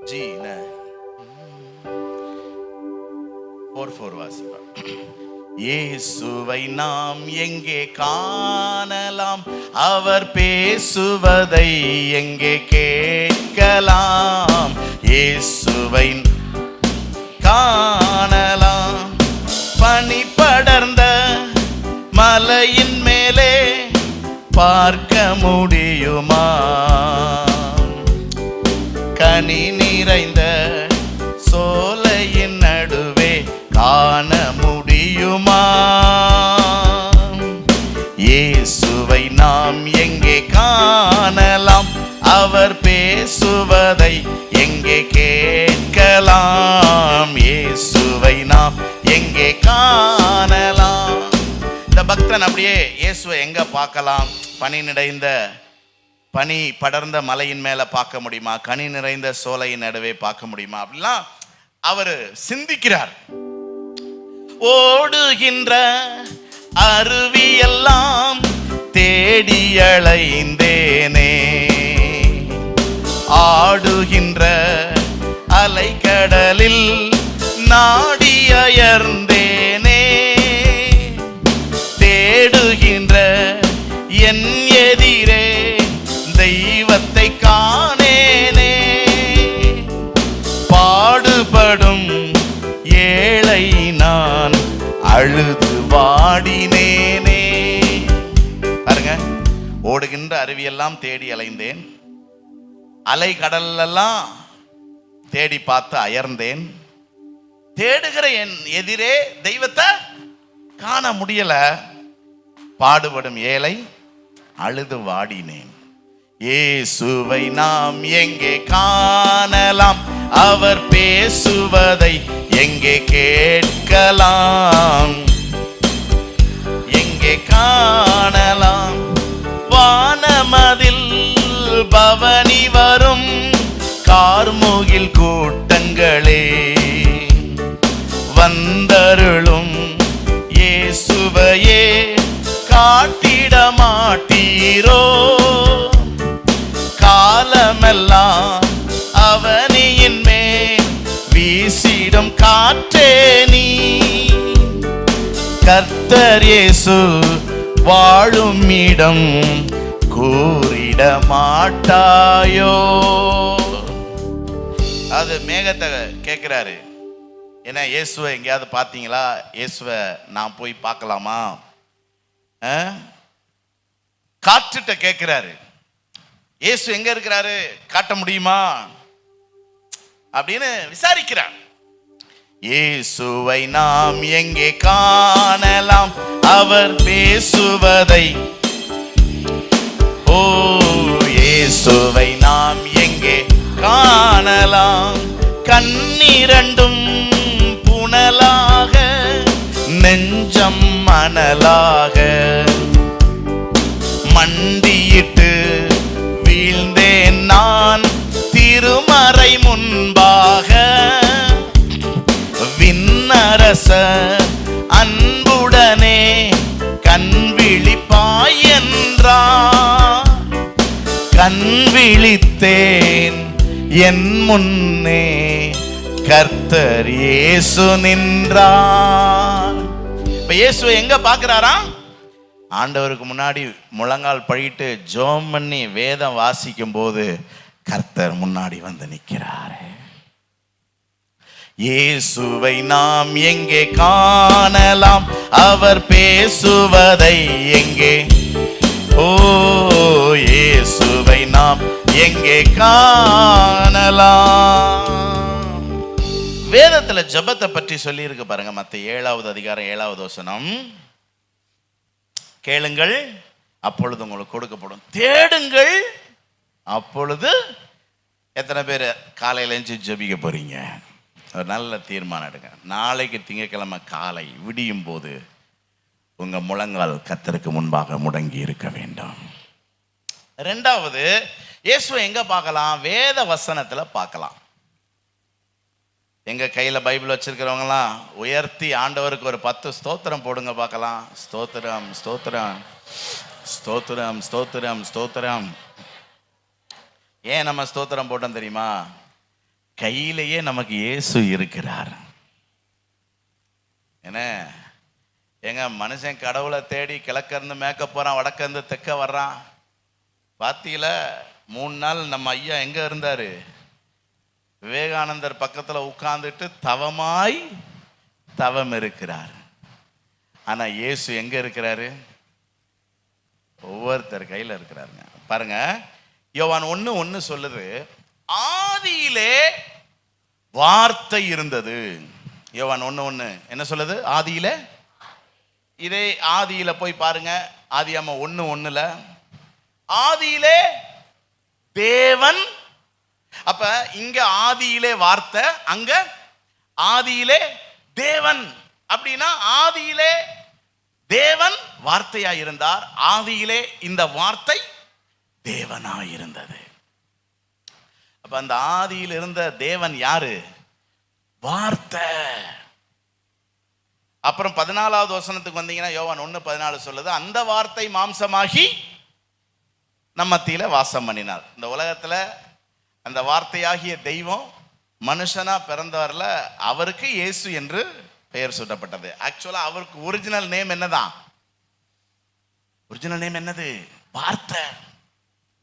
ஜி 4 வாசிப்பா. இயேசுவை நாம் எங்கே காணலாம், அவர் பேசுவதை எங்கே கேட்கலாம். இயேசுவை காணலாம், பனி படர்ந்த மலையின் மேலே பார்க்க முடியுமா, கனி நிறைந்த சோலையின் நடுவே காண முடியுமா. இயேசுவை நாம் எங்கே காணலாம், அவர் பேசுவதை எங்கே கேட்கலாம். இயேசுவை நாம் எங்கே காணலாம். இந்த பக்தன் அப்படியே இயேசுவை எங்க பார்க்கலாம்? பனி படர்ந்த மலையின் மேல பார்க்க முடியுமா, கனி நிறைந்த சோலையின் நடுவே பார்க்க முடியுமா அப்படிலாம் அவர் சிந்திக்கிறார். ஓடுகின்ற அருவியெல்லாம் தேடி அலைந்தேனே, ஆடுகின்ற அலைக்கடலில் நாடி அயர்ந்தேனே, தேடுகின்ற என் எதிரே தெய்வத்தை காணேனே, பாடுபடும் ஏழை நான் அழுது வாடினேனே. பாருங்க, ஓடுகின்ற அருவியெல்லாம் தேடி அலைந்தேன், அலை கடலெல்லாம் தேடி பார்த்து அயர்ந்தேன், தேடுகிற என் எதிரே தெய்வத்தை காண முடியல, பாடுபடும் ஏழை அழுது வாடினேன். இயேசுவை நாம் எங்கே காணலாம், அவர் பேசுவதை எங்கே கேட்கலாம். எங்கே காணலாம், வானமதில் பவனி வரும் கார்முகில் கூட்டங்களே, வந்தருளும் இயேசுவையே காட்டிட மாட்டீரோ, காலமெல்லாம் அவனியின் மேல் வீசிடும் காற்றே நீ, கர்த்தர் இயேசு வாழும் இடம் கூறிட மாட்டாயோ. அது மேகத்தை கேட்கிறாரு, என்ன இயேசுவை எங்கேயாவது பார்த்தீங்களா, இயேசுவை நான் போய் பார்க்கலாமா. காற்றுட்ட கேட்கிறாரு, இயேசு எங்க இருக்கிறாரு, காட்ட முடியுமா அப்படின்னு விசாரிக்கிறார். இயேசுவை நாம் எங்கே காணலாம், அவர் பேசுவதை. ஓ இயேசுவை நாம் எங்கே காணலாம், கண்ணிரண்டும் புனலாக நெஞ்சம் மணலாக, மண்டியிட்டு வீழ்ந்தேன் நான் திருமறை முன்பாக, விண்ணரச அன்புடனே கண் விழிப்பாய் என்றார், கண் விழித்தேன் என் முன்னே கர்த்தர் இயேசு நின்றார். இப்ப இயேசுவை எங்க பார்க்கிறாரா? ஆண்டவருக்கு முன்னாடி முழங்கால் பழிட்டு ஜெபம் பண்ணி வேதம் வாசிக்கும் போது கர்த்தர் முன்னாடி வந்து நிற்கிறாரு. இயேசுவை நாம் எங்கே காணலாம், அவர் பேசுவதை எங்கே. ஓ இயேசுவை நாம் எங்கே காணலாம். வேதத்துல ஜெபத்தை பற்றி சொல்லி இருக்கு பாருங்க. மத்தேயு 7வது அதிகாரம் 7வது வசனம், கேளுங்கள் அப்பொழுது உங்களுக்கு கொடுக்கப்படும், தேடுங்கள் அப்பொழுது. எத்தனை பேர் காலையில எழுந்து ஜெபிக்க போறீங்க? ஒரு நல்ல தீர்மானம் எடுங்க. நாளைக்கு திங்கட்கிழமை காலை விடியும் போது உங்க முழங்கால் கர்த்தருக்கு முன்பாக முடங்கி இருக்க வேண்டும். ரெண்டாவது, இயேசுவை எங்க பார்க்கலாம்? வேத வசனத்துல பார்க்கலாம். எங்க கையில பைபிள் வச்சிருக்கிறவங்களாம் உயர்த்தி ஆண்டவருக்கு ஒரு 10 ஸ்தோத்திரம் போடுங்க பார்க்கலாம். ஸ்தோத்திரம் ஸ்தோத்திரம் ஸ்தோத்திரம் ஸ்தோத்திரம் ஸ்தோத்திரம். ஏன் நம்ம ஸ்தோத்திரம் போட்டோம் தெரியுமா? கையிலேயே நமக்கு இயேசு இருக்கிறார். என்ன எங்க மனுஷன் கடவுளை தேடி கிழக்கிருந்து மேற்க போறான், வடக்கிருந்து தெற்க வர்றான். பாத்தியில 3 நாள் நம்ம ஐயா எங்க இருந்தாரு? விவேகானந்தர் பக்கத்துல உட்கார்ந்துட்டு தவமாய் தவம் இருக்கிறார். ஆனா இயேசு எங்க இருக்கிறாரு? ஒவ்வொருத்தர் கையில இருக்கிறாருங்க. பாருங்க, யோவான் 1:1 சொல்லுது, ஆதியிலே வார்த்தை இருந்தது. யோவான் 1:1 என்ன சொல்லுது? ஆதியிலே. இதே ஆதியில போய் பாருங்க, ஆதியாகமம் 1:1 ஆதியிலே தேவன். அப்ப இங்க ஆதியிலே வார்த்தை, அங்க ஆதியிலே தேவன். அப்படின்னா ஆதியிலே தேவன் வார்த்தையாய் இருந்தார், ஆதியிலே இந்த வார்த்தை தேவனாய் இருந்தது. அப்ப அந்த ஆதியில் இருந்த தேவன் யாரு? வார்த்தை. அப்புறம் 14வது வசனத்துக்கு வந்தீங்கன்னா யோவான் 1:14 சொல்லுது, அந்த வார்த்தை மாம்சமாகி நம்ம மத்தியில வாசம் பண்ணினார். இந்த உலகத்துல அந்த வார்த்தையாகிய தெய்வம் மனுஷனா பிறந்தவர்ல அவருக்கு இயேசு என்று பெயர் சூட்டப்பட்டது. ஆக்சுவலா அவருக்கு ஒரிஜினல் நேம் என்னதான்? ஒரிஜினல் நேம் என்னது? வார்த்தை,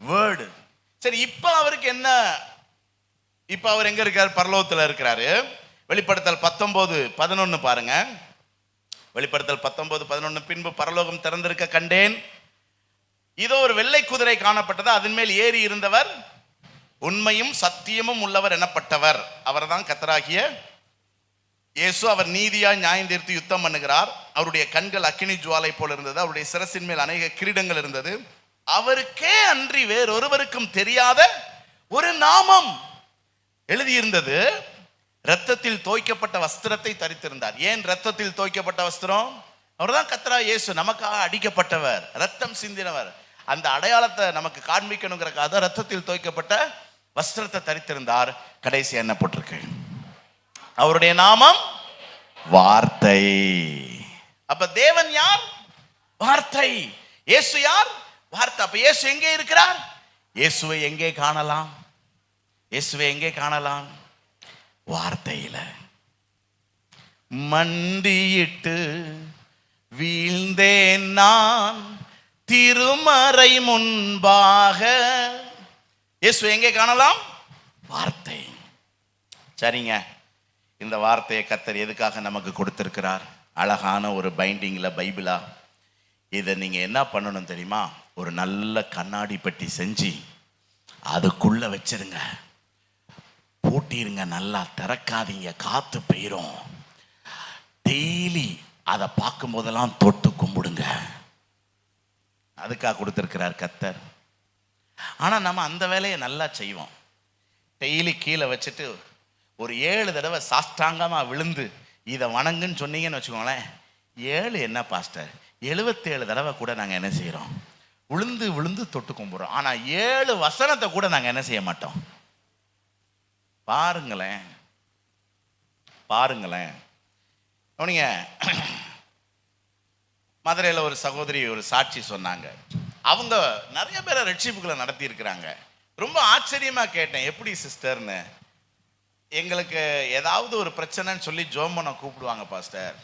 வேர்டு. சரி, இப்ப அவருக்கு என்ன? இப்ப அவர் எங்க இருக்காரு? பரலோகத்துல இருக்கிறாரு. வெளிப்படுத்தல் 19:11 பாருங்க. வெளிப்படுத்தல் 19:11, பின்பு பரலோகம் திறந்திருக்க கண்டேன், இதோ ஒரு வெள்ளை குதிரை காணப்பட்டது, அதன் மேல் ஏறி இருந்தவர் உண்மையும் சத்தியமும் உள்ளவர் எனப்பட்டவர். அவர் தான் கர்த்தராகிய இயேசு. அவர் நீதியாய் நியாயம் தீர்த்து யுத்தம் பண்ணுகிறார். அவருடைய கண்கள் அக்கினி ஜுவாலை போல இருந்தது, அவருடைய சிரசின் மேல் அநேக கிரீடங்கள் இருந்தது. அவருக்கே அன்றி வேறொருவருக்கும் தெரியாத ஒரு நாமம் எழுதியிருந்தது. இரத்தத்தில் தோய்க்கப்பட்ட வஸ்திரத்தை தரித்திருந்தார். ஏன் இரத்தத்தில் தோய்க்கப்பட்ட வஸ்திரம்? அவர்தான் கர்த்தராகிய இயேசு, நமக்காக அடிக்கப்பட்டவர், ரத்தம் சிந்தினவர். அந்த அடையாளத்தை நமக்கு காண்பிக்கணுங்கிறக்காக ரத்தத்தில் தோய்க்கப்பட்ட வஸ்திரத்தை தரித்திருந்தார். கடைசி என்ன போட்டிருக்கு? அவருடைய நாமம் வார்த்தை. அப்ப தேவன் யார்? வார்த்தை. இயேசு யார்? வார்த்தை. அப்ப இயேசு எங்கே இருக்கிறார்? இயேசுவை எங்கே காணலாம்? இயேசுவை எங்கே காணலாம்? வார்த்தையில. மண்டியிட்டு வீழ்ந்தேன் நான் திருமறை முன்பாக. இயேசு எங்கே காணலாம்? வார்த்தை. சரிங்க, இந்த வார்த்தையை கர்த்தர் எதுக்காக நமக்கு கொடுத்திருக்கிறார்? அழகான ஒரு பைண்டிங்ல பைபிளா. இதை நீங்க என்ன பண்ணணும் தெரியுமா? ஒரு நல்ல கண்ணாடி பெட்டி செஞ்சு அதுக்குள்ள வச்சிருங்க, பூட்டிருங்க, நல்லா திறக்காதீங்க, காத்து போயிரும். டெய்லி அதை பார்க்கும் போதெல்லாம் தொட்டு கும்பிடுங்க. அதுக்காக கொடுத்திருக்கிறார் கர்த்தர். ஆனா நம்ம அந்த வேலையை நல்லா செய்வோம். டெய்லி கீழே வச்சுட்டு ஒரு 7 தடவை சாஷ்டாங்கமா விழுந்து இதை வணங்குன்னு சொன்னீங்கன்னு வச்சுக்கோங்களேன். 7 என்ன பாஸ்டர், 77 தடவை கூட நாங்கள் என்ன செய்கிறோம்? விழுந்து விழுந்து தொட்டு கும்பிட்றோம். ஆனால் 7 வசனத்தை கூட நாங்கள் என்ன செய்ய மாட்டோம். பாருங்களேன் பாருங்களேன். நீங்க மதுரையில் ஒரு சகோதரி ஒரு சாட்சி சொன்னாங்க. அவங்க நிறைய பேரை ரட்சிப்புகளை நடத்தி இருக்கிறாங்க. ரொம்ப ஆச்சரியமா கேட்டேன், எப்படி சிஸ்டர்னு. எங்களுக்கு ஏதாவது ஒரு பிரச்சனைன்னு சொல்லி ஜோம் பண்ண கூப்பிடுவாங்க பாஸ்டர்.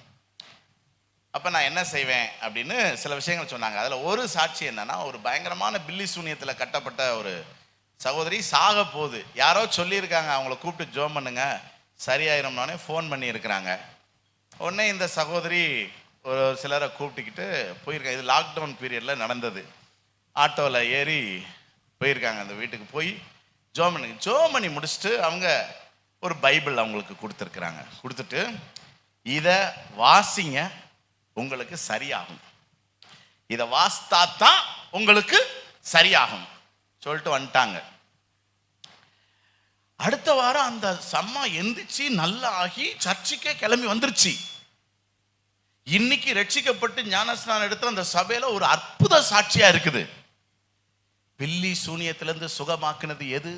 அப்போ நான் என்ன செய்வேன் அப்படின்னு சில விஷயங்கள் சொன்னாங்க. அதில் ஒரு சாட்சி என்னன்னா, ஒரு பயங்கரமான பில்லி சூனியத்தில் கட்டப்பட்ட ஒரு சகோதரி சாக போகுது. யாரோ சொல்லியிருக்காங்க அவங்கள கூப்பிட்டு ஜோம் பண்ணுங்க சரியாயிரும்னோடனே ஃபோன் பண்ணி இருக்கிறாங்க. உடனே இந்த சகோதரி ஒரு சிலரை கூப்பிட்டுக்கிட்டு போயிருக்காங்க. இது லாக்டவுன் பீரியடில் நடந்தது. ஆட்டோவில் ஏறி போயிருக்காங்க. அந்த வீட்டுக்கு போய் ஜோம் பண்ணி முடிச்சுட்டு அவங்க ஒரு பைபிள் அவங்களுக்கு கொடுத்துருக்குறாங்க. கொடுத்துட்டு இதை வாசிங்க, உங்களுக்கு சரியாகும், இதை வாசித்தாத்தான் உங்களுக்கு சரியாகும் சொல்லிட்டு வந்துட்டாங்க. அடுத்த வாரம் அந்த சம்மா எந்திரிச்சு நல்லா ஆகி சர்ச்சுக்கே கிளம்பி வந்துருச்சு. இன்னைக்கு ரட்சிக்கப்பட்டு ஞானஸ்நானம் எடுத்து அந்த சபையில ஒரு அற்புத சாட்சியா இருக்குது. பில்லி சூனியத்திலிருந்து சுகமாக்குனது எது?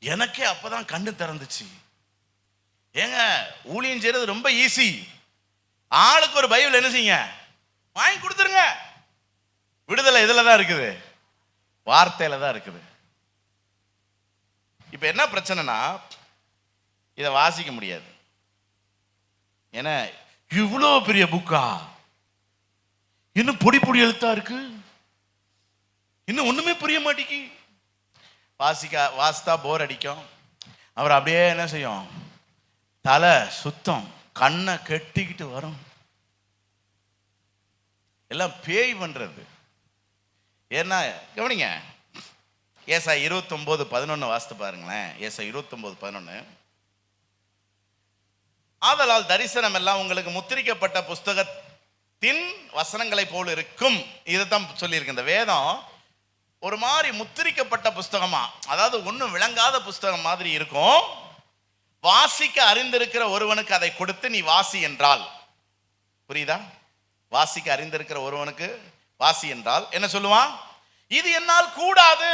எனக்கே அப்பதான் கண்ணு திறந்துச்சு. ஏங்க, ஊழியம் செய்யறது ரொம்ப ஈஸி. ஆளுக்கு ஒரு பைபிள் என்ன செய்யுங்க, வாங்கி கொடுத்துருங்க. விடுதலை இதுல தான் இருக்குது, வார்த்தையில தான் இருக்குது. இப்ப என்ன பிரச்சனைனா, இதை வாசிக்க முடியாது. ஏன்னா இவ்வளோ பெரிய புக்கா, இன்னும் பொடி பொடி எழுத்தா இருக்கு, இன்னும் ஒண்ணுமே புரிய மாட்டேங்கி. வாசித்தா போர் அடிக்கும். அவர் அப்படியே என்ன செய்யும், தலை சுத்தம், கண்ணை கெட்டிக்கிட்டு வரும். எல்லாம் பேய் பண்றது. ஏன்னா கவனிங்க, ஏசாயா 29:11 வாசித்து பாருங்களேன். ஏசாயா 29:11, ஆதலால் தரிசனம் எல்லாம் உங்களுக்கு முத்திரிக்கப்பட்ட புஸ்தகத்தின் வசனங்களை போல் இருக்கும். இதைத்தான் சொல்லியிருக்கு. இந்த வேதம் ஒரு மாதிரி முத்திரிக்கப்பட்ட புஸ்தகமா, அதாவது ஒன்றும் விளங்காத புஸ்தகம் மாதிரி இருக்கும். வாசிக்க அறிந்திருக்கிற ஒருவனுக்கு அதை கொடுத்து நீ வாசி என்றால், புரியுதா? வாசிக்க அறிந்திருக்கிற ஒருவனுக்கு வாசி என்றால் என்ன சொல்லுவான்? இது என்னால் கூடாது,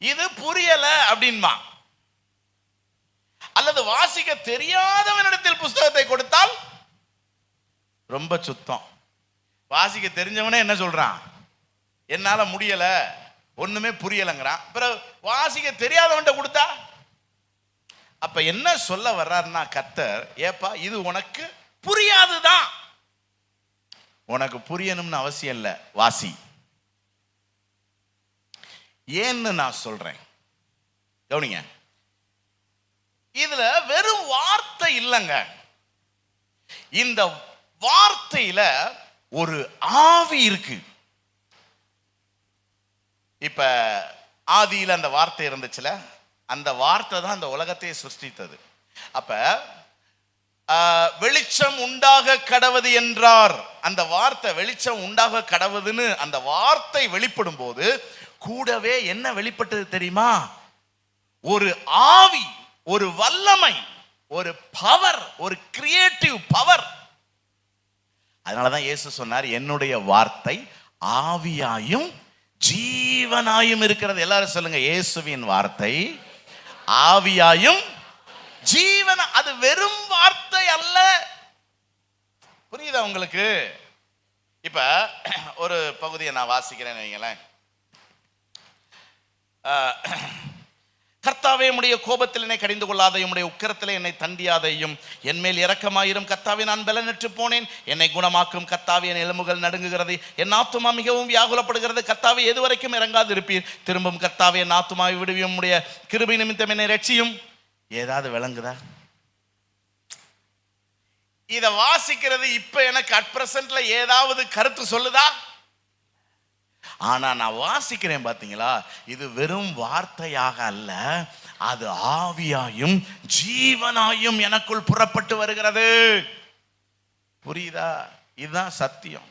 இது புரியல அப்படின்மா. அல்லது வாசிக்க தெரியாதவனிடத்தில் புஸ்தகத்தை கொடுத்தால் ரொம்ப சுத்தம். வாசிக்க தெரிஞ்சவனே என்ன சொல்றான், என்னால முடியல, ஒண்ணுமே புரியலங்கிறான். பிறகு வாசிக்க தெரியாதவன்ட்ட கொடுத்தா, அப்ப என்ன சொல்ல வர்றாருன்னா கர்த்தர், ஏப்பா இது உனக்கு புரியாதுதான், உனக்கு புரியணும்னு அவசியம் இல்லை, வாசி. ஏன்னு நான் சொல்றேன், கவனிங்க. இதுல வெறும் வார்த்தை இல்லைங்க, இந்த வார்த்தையில ஒரு ஆவி இருக்கு. இப்ப ஆதியில அந்த வார்த்தை இருந்துச்சுல, அந்த வார்த்தை தான் அந்த உலகத்தை சிருஷ்டித்தது. அப்ப வெளிச்சம் உண்டாக கடவது என்றார். அந்த வார்த்தை வெளிச்சம் உண்டாக கடவுதுன்னு அந்த வார்த்தை வெளிப்படும் போது கூடவே என்ன வெளிப்பட்டது தெரியுமா? ஒரு ஆவி, ஒரு வல்லமை, ஒரு பவர், ஒரு கிரியேட்டிவ் பவர். அதனாலதான் இயேசு சொன்னார், என்னுடைய வார்த்தை ஆவியாயும் ஜீவனாயும் இருக்கிறது. எல்லாரும் சொல்லுங்க, இயேசுவின் வார்த்தை ஆவியாயும் ஜீவன. அது வெறும் வார்த்தை அல்ல. புரியுதா உங்களுக்கு? இப்ப ஒரு பகுதியை நான் வாசிக்கிறேன்னு வைங்களேன். கர்த்தாவே, உம்முடைய கோபத்தில் என்னை கடிந்து கொள்ளாதையும், உம்முடைய உக்கிரத்திலே என்னை தண்டியாதையும், என் மேல் இரக்கமாயிரும். கர்த்தாவே, நான் பலனற்று போனேன், என்னை குணமாக்கும். கர்த்தாவே, என் எலும்புகள் நடுங்குகிறது, என் ஆத்துமா மிகவும் வியாகுலப்படுகிறது. கர்த்தாவே, எதுவரைக்கும் இறங்காது இருப்பீர்? திரும்பும் கர்த்தாவே, என் ஆத்துமாவை விடுவியும், உம்முடைய கிருபை நிமித்தம் என்னை ரட்சியும். ஏதாவது விளங்குதா? இத வாசிக்கிறது இப்ப எனக்கு அட் பிரசன்ட்ல ஏதாவது கருத்து சொல்லுதா? ஆனா நான் வாசிக்கிறேன் பாத்தீங்களா, இது வெறும் வார்த்தையாக அல்ல, அது ஆவியாயும் ஜீவனாயும் எனக்குள் புறப்பட்டு வருகிறது. புரியுதா? இதுதான் சத்தியம்.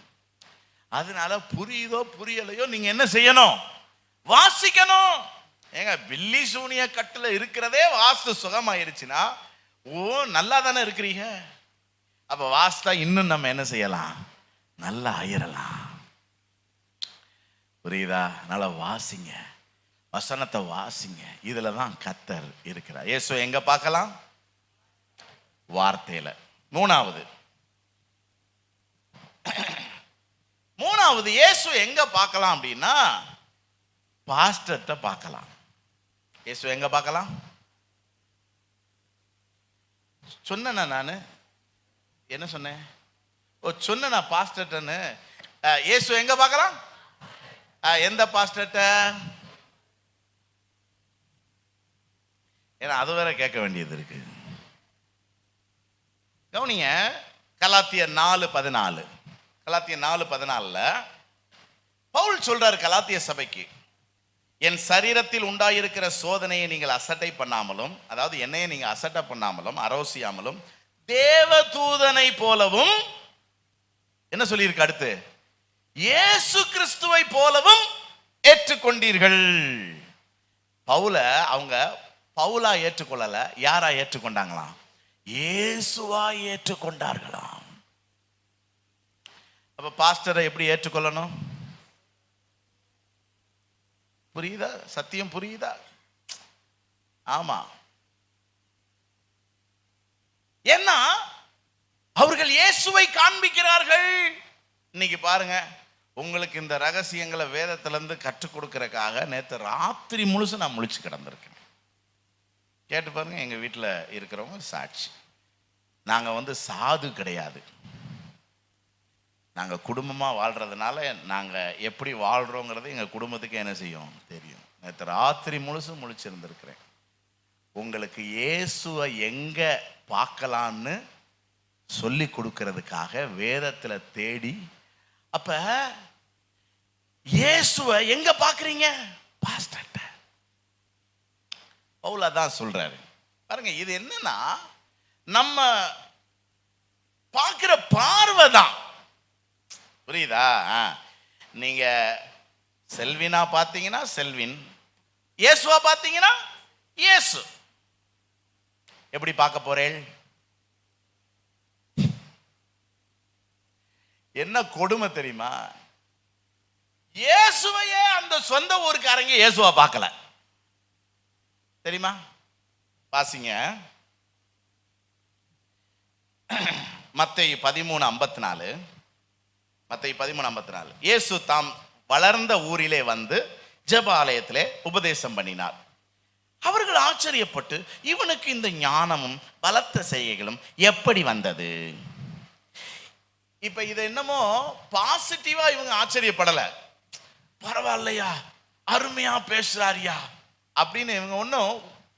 அதனால புரியுதோ புரியலையோ நீங்க என்ன செய்யணும்? வாசிக்கணும். ஏங்க, பில்லி சூனிய கட்டுல இருக்கிறதே வாஸ்து சுகமாயிருச்சுன்னா, ஓ நல்லா தானே இருக்கிறீங்க. அப்ப வாஸ்தா இன்னும் நம்ம என்ன செய்யலாம்? நல்லா ஆயிரலாம். புரியுதா? நல்லா வாசிங்க, வசனத்தை வாசிங்க. இதுல தான் கர்த்தர் இருக்கிறார். இயேசு எங்க பார்க்கலாம்? வார்த்தையில. மூணாவது இயேசு எங்க பார்க்கலாம் அப்படின்னா, பாஸ்டர்ட்ட பார்க்கலாம். இயேசு எங்க பார்க்கலாம்? சொன்ன நான் என்ன சொன்னேன்? சொன்ன பாஸ்டர்ட்டன்னு. இயேசு எங்க பார்க்கலாம்? எந்த பாஸ்டர்ட்ட? ஏன்னா அது வேற கேட்க வேண்டியது இருக்கு. கவனிங்க, கலாத்தியர் 4:14. கலாத்தியர் 4:14 பவுல் சொல்றாரு கலாத்திய சபைக்கு, என் சரீரத்தில் உண்டாயிருக்கிற சோதனையை நீங்கள் அசட்டை பண்ணாமலும், அதாவது என்னையை நீங்க அசட்டை பண்ணாமலும் அரோசியாமலும் தேவதூதனை போலவும், என்ன சொல்லியிருக்கு அடுத்து, இயேசு கிறிஸ்துவை போலவும் ஏற்றுக்கொண்டீர்கள். பவுல அவங்க பவுலா ஏற்றுக்கொள்ளல, யாரா ஏற்றுக்கொண்டாங்களாம்? இயேசுவா ஏற்றுக்கொண்டார்களாம். அப்ப பாஸ்டரை எப்படி ஏற்றுக்கொள்ளணும்? புரியுதா? சத்தியம் புரியுதா? ஆமா. ஏன்னா அவர்கள் இயேசுவை காண்பிக்கிறார்கள். இன்னைக்கு பாருங்க, உங்களுக்கு இந்த ரகசியங்களை வேதத்திலிருந்து கற்றுக் கொடுக்கறதுக்காக நேற்று ராத்திரி முழுசு நான் முழிச்சு கிடந்திருக்கேன். கேட்டு பாருங்க, எங்க வீட்டில் இருக்கிறவங்க சாட்சி. நாங்க சாது கிடையாது. நாங்கள் குடும்பமாக வாழ்கிறதுனால நாங்கள் எப்படி வாழ்கிறோங்கிறது எங்கள் குடும்பத்துக்கு என்ன செய்யும் தெரியும். நேற்று ராத்திரி முழுசு முழிச்சிருந்துருக்கிறேன். உங்களுக்கு இயேசுவை எங்கே பார்க்கலான்னு சொல்லி கொடுக்கறதுக்காக வேதத்தில் தேடி, அப்போ இயேசுவை எங்கே பார்க்குறீங்க? பாஸ்டர்ட்ட. பவுல் தான் சொல்கிறாரு. பாருங்க, இது என்னன்னா நம்ம பார்க்குற பார்வை தான். புரியுதா? நீங்க செல்வினா பார்த்தீங்கன்னா செல்வின், இயேசுவா பார்த்தீங்கன்னா இயேசு. எப்படி பார்க்க போறேன்? என்ன கொடுமை தெரியுமா? இயேசுவையே அந்த சொந்த ஊருக்காரங்க இயேசுவா பார்க்கல. தெரியுமா? வாசிங்க மத்தேயு 13:54. மத்தேயு 13:54. இயேசு தாம் வளர்ந்த ஊரிலே வந்து ஜெப ஆலயத்திலே உபதேசம் பண்ணினார். அவர்கள் ஆச்சரியப்பட்டு, இவனுக்கு இந்த ஞானமும் பலத்த செய்கைகளும் எப்படி வந்தது? இப்ப இது என்னமோ பாசிட்டிவா இவங்க ஆச்சரியப்படல. பரவாயில்லையா, அருமையா பேசுறாரியா அப்படின்னு இவங்க ஒன்றும்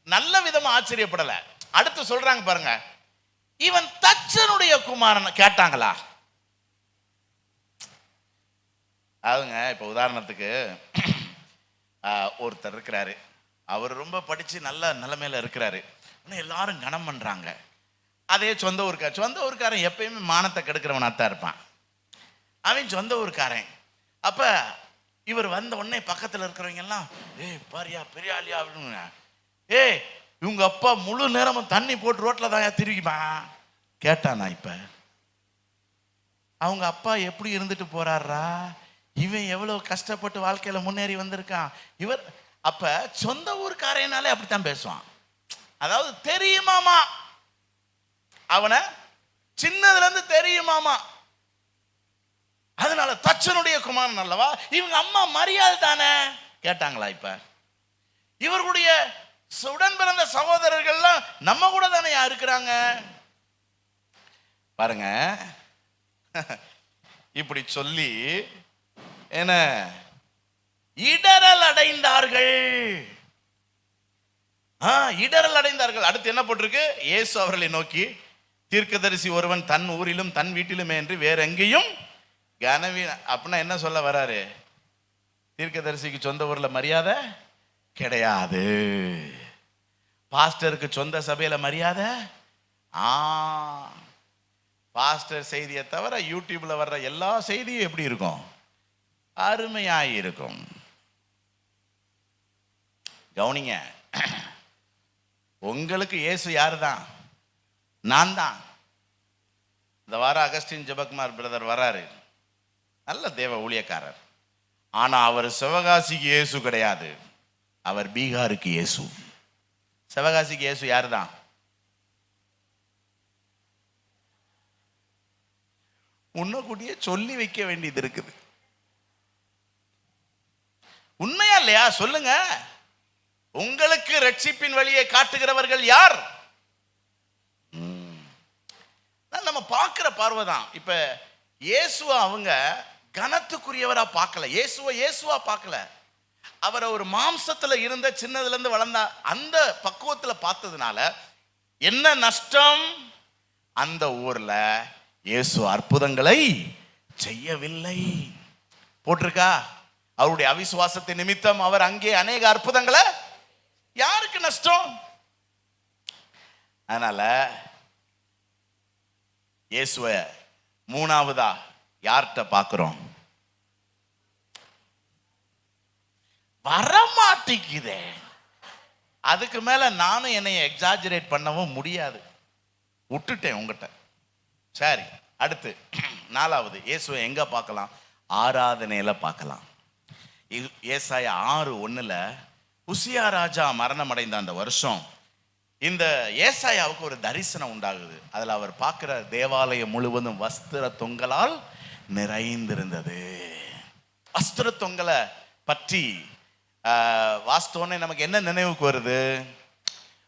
நல்ல விதமா ஆச்சரியப்படல. அடுத்து சொல்றாங்க பாருங்க, இவன் தச்சனுடைய குமாரன். கேட்டாங்களா? அதுங்க இப்போ உதாரணத்துக்கு ஒருத்தர் இருக்கிறாரு, அவர் ரொம்ப படித்து நல்ல நிலைமையில இருக்கிறாரு, இன்னும் எல்லாரும் கனம் பண்ணுறாங்க. அதே சொந்த ஊருக்காரன் எப்பயுமே மானத்தை கெடுக்கிறவனாக தான் இருப்பான். அவன் சொந்த ஊருக்காரன். அப்போ இவர் வந்த உடனே பக்கத்தில் இருக்கிறவங்க எல்லாம், பாரியா பெரிய ஆளியா அப்படின்னு, இவங்க அப்பா முழு நேரமும் தண்ணி போட்டு ரோட்டில் தான் திரும்பிமா கேட்டானா? இப்போ அவங்க அப்பா எப்படி இருந்துட்டு போறாரா, இவன் எவ்வளவு கஷ்டப்பட்டு வாழ்க்கையில முன்னேறி வந்திருக்கான் இவர். அப்ப சொந்த ஊருக்காரனாலே அப்படித்தான் பேசுவான். அதாவது தெரியுமாமா, அவனை சின்னதுல இருந்து தெரியுமாமா, அதனால தச்சனுடைய குமாரன் அல்லவா, இவங்க அம்மா மரியாதை தானே கேட்டாங்களா? இப்ப இவர்களுடைய உடன் பிறந்த சகோதரர்கள்லாம் நம்ம கூட தானே இருக்கிறாங்க. பாருங்க, இப்படி சொல்லி என்ன இடரல் அடைந்தார்கள். இடரல் அடைந்தார்கள். அடுத்து என்ன போட்டிருக்கு? இயேசு அவர்களை நோக்கி, தீர்க்கதரிசி ஒருவன் தன் ஊரிலும் தன் வீட்டிலுமே என்று வேற எங்கேயும் கனவீன. அப்படின்னா என்ன சொல்ல வராரு? தீர்க்கதரிசிக்கு சொந்த ஊர்ல மரியாதை கிடையாது, பாஸ்டருக்கு சொந்த சபையில மரியாதை. பாஸ்டர் செய்தியை தவிர யூடியூப்ல வர்ற எல்லா செய்தியும் எப்படி இருக்கும்? அருமையாய் இருக்கும். கவனிங்க, உங்களுக்கு இயேசு யாரு தான்? நான் தான். இந்த வாரம் அகஸ்டின் ஜெபக்குமார் பிரதர் வராரு, நல்ல தேவ ஊழியக்காரர். ஆனா அவர் சிவகாசிக்கு இயேசு கிடையாது, அவர் பீகாருக்கு இயேசு. சிவகாசிக்கு இயேசு யாரு தான்? முன்னக்கூட்டியே சொல்லி வைக்க வேண்டியது இருக்குது. உண்மையா இல்லையா? சொல்லுங்க. உங்களுக்கு ரட்சிப்பின் வழியை காட்டுகிறவர்கள் யார்? நம்ம பார்க்கிற பார்வைதான். இப்ப இயேசுவா அவங்க கனத்துக்குரியவரா பார்க்கல, இயேசுவா பார்க்கல. அவரை ஒரு மாம்சத்துல இருந்த சின்னதுல இருந்து வளர்ந்த அந்த பக்குவத்துல பார்த்ததுனால என்ன நஷ்டம்? அந்த ஊர்ல இயேசு அற்புதங்களை செய்யவில்லை. போட்டிருக்கா? அவருடைய அவிசுவாசத்தின் நிமித்தம் அவர் அங்கே அநேக அற்புதங்களை, யாருக்கு நஷ்டம்? அதனால இயேசுவை மூணாவதா யார்கிட்ட பார்க்கிறோம்? வரமாட்டிக்குதே. அதுக்கு மேல நானும் என்னை எக்ஸாஜரேட் பண்ணவும் முடியாது, விட்டுட்டேன் உங்ககிட்ட. சரி, அடுத்து நாலாவது இயேசுவை எங்க பார்க்கலாம்? ஆராதனையில பார்க்கலாம். ஏசாயா 6:1 உசியா ராஜா மரணம் அடைந்த அந்த வருஷம் இந்த ஏசாயாவுக்கு ஒரு தரிசனம் உண்டாகுது. அதில் அவர் பார்க்கிற தேவாலயம் முழுவதும் வஸ்திர தொங்கலால் நிறைந்திருந்தது. வஸ்திர தொங்கலை பற்றி வாஸ்தவனே நமக்கு என்ன நினைவுக்கு வருது?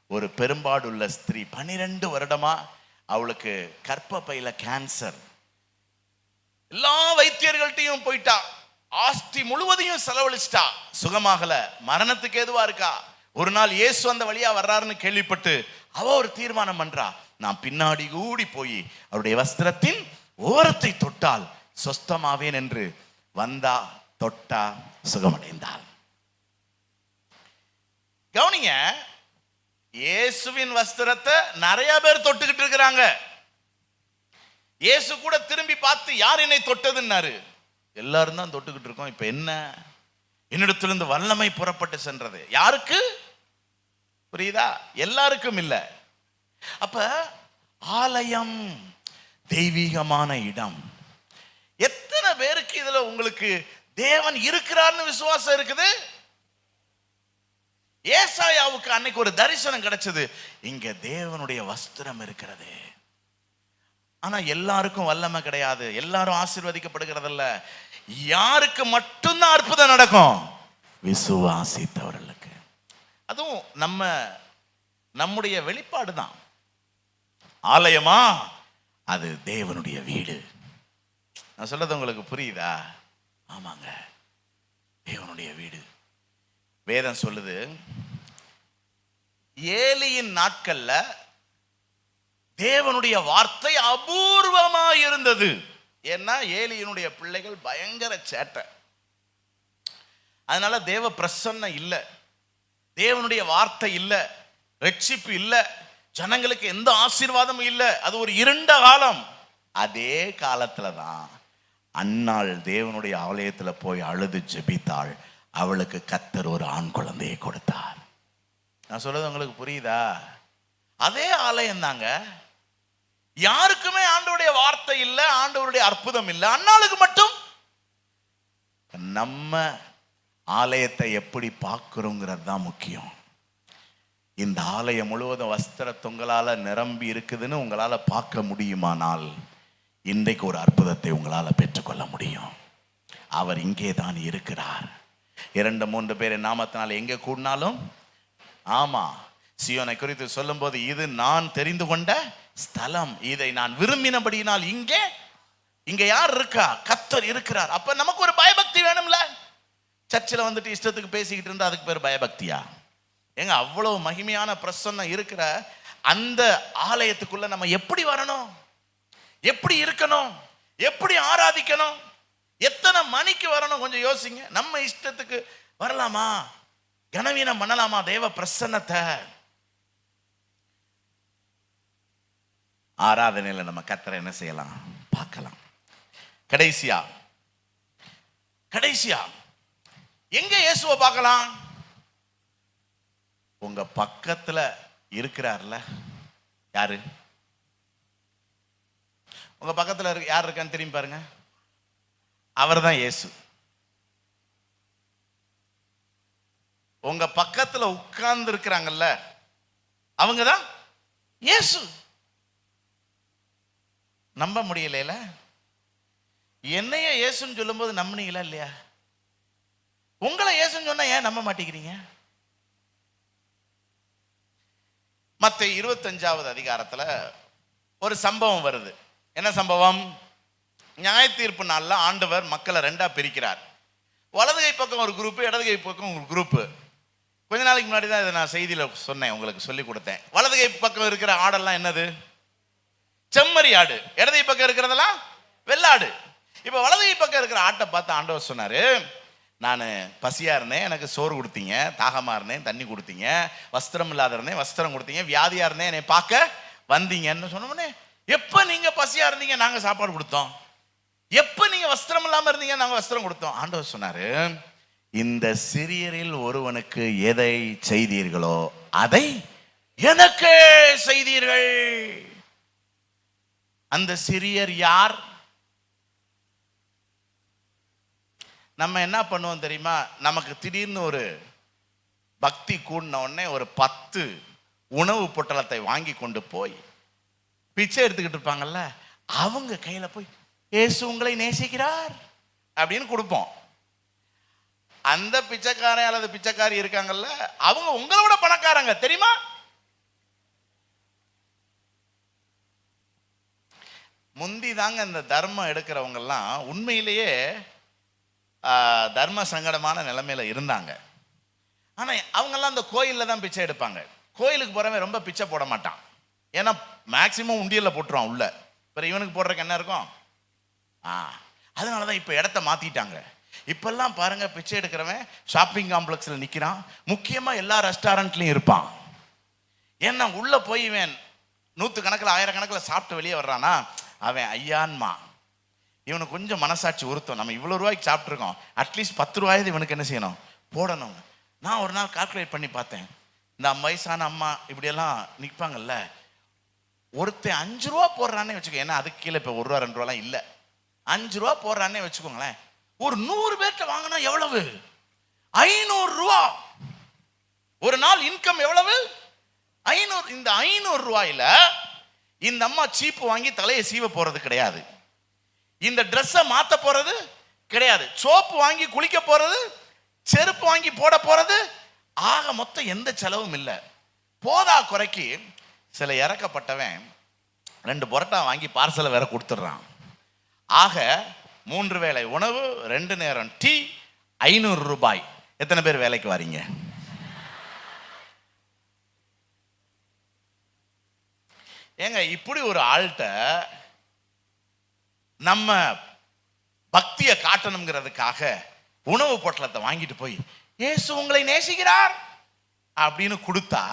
ஒரு பெரும்பாடுள்ள ஸ்திரீ 12 வருடமா அவளுக்கு கர்ப்பப்பையில கேன்சர். எல்லா வைத்தியர்கள்ட்டையும் போயிட்டா, ஆஸ்தி முழுவதையும் செலவழிச்சிட்டா, சுகமாகல, மரணத்துக்கு ஏதுவா இருக்கா. ஒரு நாள் இயேசு அந்த வழியா வர்றாருன்னு கேள்விப்பட்டு அவ ஒரு தீர்மானம் பண்றா, நான் பின்னாடி கூடி போய் அவருடைய வஸ்திரத்தின் ஓரத்தை தொட்டால் சொஸ்தமாவேன் என்று வந்தா, தொட்டா, சுகமடைந்தாள். கவனிங்க, இயேசுவின் வஸ்திரத்தை நிறைய பேர் தொட்டுக்கிட்டு இருக்கிறாங்க. இயேசு கூட திரும்பி பார்த்து யார் என்னை தொட்டதுன்னாரு. எல்லாரும் தான் தொட்டுக்கிட்டு இருக்கோம். இப்ப என்ன? என்னிடத்திலிருந்து வல்லமை புறப்பட்டு சென்றது. யாருக்கு? புரியுதா? எல்லாருக்கும் இல்ல. அப்ப ஆலயம் தெய்வீகமான இடம். எத்தனை பேருக்கு இதுல உங்களுக்கு தேவன் இருக்கிறார்னு விசுவாசம் இருக்குது? ஏசாயாவுக்கு அன்னைக்கு ஒரு தரிசனம் கிடைச்சது, இங்க தேவனுடைய வஸ்திரம் இருக்கிறது. ஆனா எல்லாருக்கும் வல்லமை கிடையாது, எல்லாரும் ஆசீர்வதிக்கப்படுகிறதில்ல. யாருக்கு மட்டும்தான் அற்புதம் நடக்கும்? விசுவாசித்தவர்களுக்கு. அதுவும் நம்முடைய வெளிப்பாடு தான். ஆலயமா? அது தேவனுடைய வீடு. நான் சொல்றது உங்களுக்கு புரியுதா? ஆமாங்க, தேவனுடைய வீடு. வேதம் சொல்லுது, ஏலியின் நாட்கள்ல தேவனுடைய வார்த்தை அபூர்வமா இருந்தது. ஏன்னா ஏலியினுடைய பிள்ளைகள் பயங்கர சேட்டை. அதனால தேவ பிரசன்னம் இல்ல, தேவனுடைய வார்த்தை இல்ல, ரட்சிப்பு இல்ல, ஜனங்களுக்கு எந்த ஆசீர்வாதமும் இல்ல. அது ஒரு இருண்ட காலம். அதே காலத்துல தான் அன்னாள் தேவனுடைய ஆலயத்துல போய் அழுது ஜெபித்தாள். அவளுக்கு கர்த்தர் ஒரு ஆண் குழந்தையை கொடுத்தார். நான் சொல்றது உங்களுக்கு புரியுதா? அதே ஆலயம் தாங்க. யாருக்குமே ஆண்டவருடைய வார்த்தை இல்ல, ஆண்டவருடைய அற்புதம் இல்ல. அன்னாளுக்கு மட்டும். நம்ம ஆலயத்தை எப்படி பார்க்கிறோங்கிறது தான் முக்கியம். இந்த ஆலயம் முழுவதும் வஸ்திர தொங்கலால நிரம்பி இருக்குதுன்னு உங்களால பார்க்க முடியுமானால் இன்றைக்கு ஒரு அற்புதத்தை உங்களால பெற்றுக்கொள்ள முடியும். அவர் இங்கே தான் இருக்கிறார். 2-3 பேர் நாமத்தினால் எங்க கூடினாலும், ஆமா, சீயோனை குறித்து சொல்லும் போது இது நான் தெரிந்து கொண்ட ஸ்தலம், இதை நான் விரும்பினபடியினால் இங்க யார் இருக்கா? கர்த்தர் இருக்கிறார். அப்ப நமக்கு ஒரு பயபக்தி வேணும்ல. சர்ச்சில் வந்துட்டு இஷ்டத்துக்கு பேசிக்கிட்டு இருந்தா அதுக்கு பேர் பயபக்தியா? ஏங்க, அவ்வளவு மகிமையான பிரசன்னம் இருக்கிற அந்த ஆலயத்துக்குள்ள நம்ம எப்படி வரணும்? எப்படி இருக்கணும்? எப்படி ஆராதிக்கணும்? எத்தனை மணிக்கு வரணும்? கொஞ்சம் யோசிங்க. நம்ம இஷ்டத்துக்கு வரலாமா? கனவீனம் பண்ணலாமா தேவ பிரசன்னத்தை? ஆராதனையில நம்ம கர்த்தரை என்ன செய்யலாம்? பார்க்கலாம். கடைசியா எங்க இயேசுவை பார்க்கலாம்? உங்க பக்கத்துல இருக்கிறார்ல. யாரு உங்க பக்கத்துல யார் இருக்கான்னு திரும்பி பாருங்க. அவர் தான் இயேசு. உங்க பக்கத்துல உட்கார்ந்து இருக்கிறாங்கல்ல, அவங்கதான் இயேசு. நம்ப முடியல. என்னைய இயேசுன்னு சொல்லும் போது நம்பினீங்களா இல்லையா? உங்களை இயேசுன்னு சொன்னா ஏன் நம்ப மாட்டேங்கிறீங்க? மத்தேயு 25வது அதிகாரத்துல ஒரு சம்பவம் வருது. என்ன சம்பவம்? நியாய தீர்ப்பு நாள்ல ஆண்டவர் மக்களை 2ஆ பிரிக்கிறார். வலது கை பக்கம் ஒரு குரூப், இடது கை பக்கம் ஒரு குரூப். கொஞ்ச நாளைக்கு முன்னாடி தான் இதை நான் செய்தியில சொன்னேன், உங்களுக்கு சொல்லி கொடுத்தேன். வலது கை பக்கம் இருக்கிற ஆடெல்லாம் என்னது? செம்மறி ஆடு. இடது கை பக்கம் இருக்கிறதெல்லாம் வெள்ளாடு. இப்ப வலது கை பக்கம் இருக்கிற ஆட்டை பார்த்து ஆண்டவர் சொன்னாரு, நான் பசியாக இருந்தேன், எனக்கு சோறு கொடுத்தீங்க. தாகமாக இருந்தேன், தண்ணி கொடுத்தீங்க. வஸ்திரம் இல்லாத இருந்தேன், வஸ்திரம் கொடுத்தீங்க. வியாதியாக இருந்தேன், என்னை பார்க்க வந்தீங்கன்னு சொன்னோடனே, எப்போ நீங்கள் பசியாக இருந்தீங்க நாங்கள் சாப்பாடு கொடுத்தோம், எப்போ நீங்கள் வஸ்திரம் இல்லாமல் இருந்தீங்க நாங்கள் வஸ்திரம் கொடுத்தோம். ஆண்டவர் சொன்னார், இந்த சிறியரில் ஒருவனுக்கு எதை செய்தீர்களோ அதை எனக்கு செய்தீர்கள். அந்த சிறியர் யார்? நம்ம என்ன பண்ணுவோம் தெரியுமா? நமக்கு திடீர்னு ஒரு பக்தி கூடின உடனே ஒரு 10 உணவு பொட்டலத்தை வாங்கி கொண்டு போய் பிச்சை எடுத்துக்கிட்டு இருப்பாங்கல்ல, அவங்க கையில போய் இயேசு உங்களை நேசிக்கிறார் அப்படின்னு கொடுப்போம். அந்த பிச்சைக்காரன் அல்லது பிச்சைக்காரி இருக்காங்கல்ல, அவங்க உங்களை விட பணக்காரங்க தெரியுமா? முந்தி தாங்க இந்த தர்மம் எடுக்கிறவங்க எல்லாம் உண்மையிலேயே தர்ம சங்கடமான நிலைமையில இருந்தாங்க. ஆனா அவங்கெல்லாம் அந்த கோயிலில் தான் பிச்சை எடுப்பாங்க. கோயிலுக்கு போறவன் ரொம்ப பிச்சை போட மாட்டான், ஏன்னா மேக்சிமம் உண்டியல்ல போட்டுருவான் உள்ள. இப்போ இவனுக்கு போடுறதுக்கு என்ன இருக்கும்? அதனாலதான் இப்ப இடத்த மாத்திட்டாங்க. இப்பெல்லாம் பாருங்க, பிச்சை எடுக்கிறவன் ஷாப்பிங் காம்ப்ளெக்ஸ்ல நிக்கிறான், முக்கியமா எல்லா ரெஸ்டாரண்ட்லயும் இருப்பான். ஏன்னா உள்ள போய் இவன் 100 கணக்கில் 1000 கணக்கில் சாப்பிட்டு வெளியே வர்றானா, அவன் ஐயான்மா. இவனுக்கு கொஞ்சம் மனசாட்சி உறுத்தும், நம்ம இவ்வளோ ரூபாய்க்கு சாப்பிட்ருக்கோம், அட்லீஸ்ட் 10 ரூபாய் இவனுக்கு என்ன செய்யணும், போடணும். நான் ஒரு நாள் கால்குலேட் பண்ணி பார்த்தேன், இந்த வயசான அம்மா இப்படியெல்லாம் நிற்பாங்கல்ல, ஒருத்தன் 5 ரூபா போடுறானே வச்சுக்கோ, ஏன்னா அதுக்கு கீழே இப்போ 1 ரூபா 2 ரூபாலாம் இல்லை, 5 ரூபா போடுறானே வச்சுக்கோங்களேன், ஒரு 100 பேர்கிட்ட வாங்கினா எவ்வளவு? 500 ரூபா. ஒரு நாள் இன்கம் எவ்வளவு? 500. இந்த 500 ரூபாயில இந்த அம்மா சீப்பு வாங்கி தலையை சீவ போறது கிடையாது, இந்த ட்ரெஸ்ஸை மாத்த போறது கிடையாது, சோப்பு வாங்கி குளிக்க போறது, செருப்பு வாங்கி போட போறது, ஆக மொத்தம் எந்த செலவும் இல்லை. போதா குறைக்கு சில இறக்கப்பட்டவன் 2 பரோட்டா வாங்கி பார்சலை வேற கொடுத்துட்றான். ஆக 3 வேளை உணவு, 2 நேரம் டீ, 500 ரூபாய். எத்தனை பேர் வேலைக்கு வாரீங்க? ஏங்க இப்படி ஒரு ஆள்கிட்ட நம்ம பக்தியை காட்டணுங்கிறதுக்காக உணவு பொட்டலத்தை வாங்கிட்டு போய் இயேசு உங்களை நேசிக்கிறார் அப்படின்னு கொடுத்தா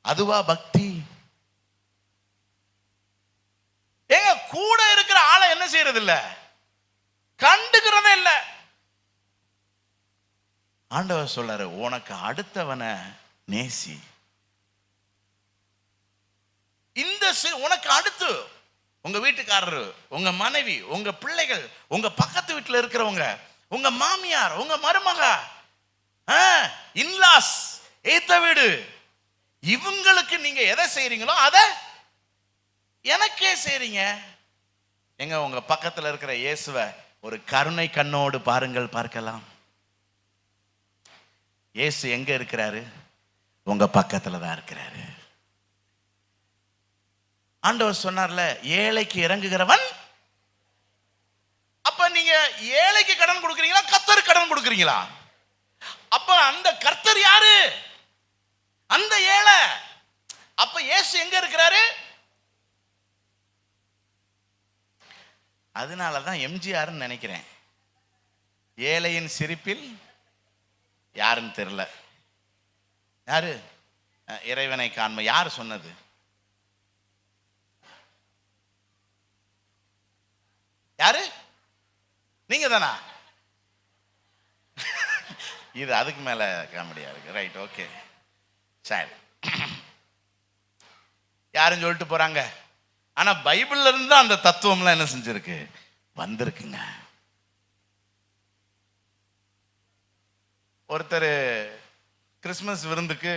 அதுவா பக்தி? ஏங்க கூட இருக்கிற ஆளை என்ன செய்யறது இல்ல, கண்டுக்கிறதே இல்ல. ஆண்டவர் சொல்றாரு, உனக்கு அடுத்தவனை நேசி. இந்த உனக்கு அடுத்து உங்க வீட்டுக்காரரு, உங்க மனைவி, உங்க பிள்ளைகள், உங்க பக்கத்து வீட்டுல இருக்கிறவங்க, உங்க மாமியார், உங்க மருமக, இன்லாஸ், ஏத்த வீடு, இவங்களுக்கு நீங்க எதை செய்றீங்களோ அதை எனக்கே செய்றீங்க. எங்க உங்க பக்கத்துல இருக்கிற இயேசுவை ஒரு கருணை கண்ணோடு பாருங்கள், பார்க்கலாம். இயேசு எங்க இருக்கிறாரு? உங்க பக்கத்துல தான் இருக்கிறாரு. ஆண்டவர் சொன்னார்ல, ஏழைக்கு இறங்குகிறவன். அப்ப நீங்க ஏழைக்கு கடன் கொடுக்குறீங்களா, கர்த்தருக்கு கடன் கொடுக்குறீங்களா? அப்ப அந்த கர்த்தர் யாரு? அந்த ஏழை. அப்ப இயேசு எங்க இருக்கிறாரு? அதனாலதான் எம்ஜிஆர்னு நினைக்கிறேன், ஏழையின் சிரிப்பில் யாருன்னு தெரியல, யாரு இறைவனை காண்ப, யாரு சொன்னது? யாரு? நீங்க தானா? இது அதுக்கு மேல காமெடியா இருக்கு. ரைட், ஓகே, சரி. யாரும் சொல்லிட்டு போறாங்க, ஆனா பைபிள்ல இருந்து அந்த தத்துவம்லாம் என்ன செஞ்சிருக்கு, வந்திருக்குங்க. ஒருத்தர் கிறிஸ்மஸ் விருந்துக்கு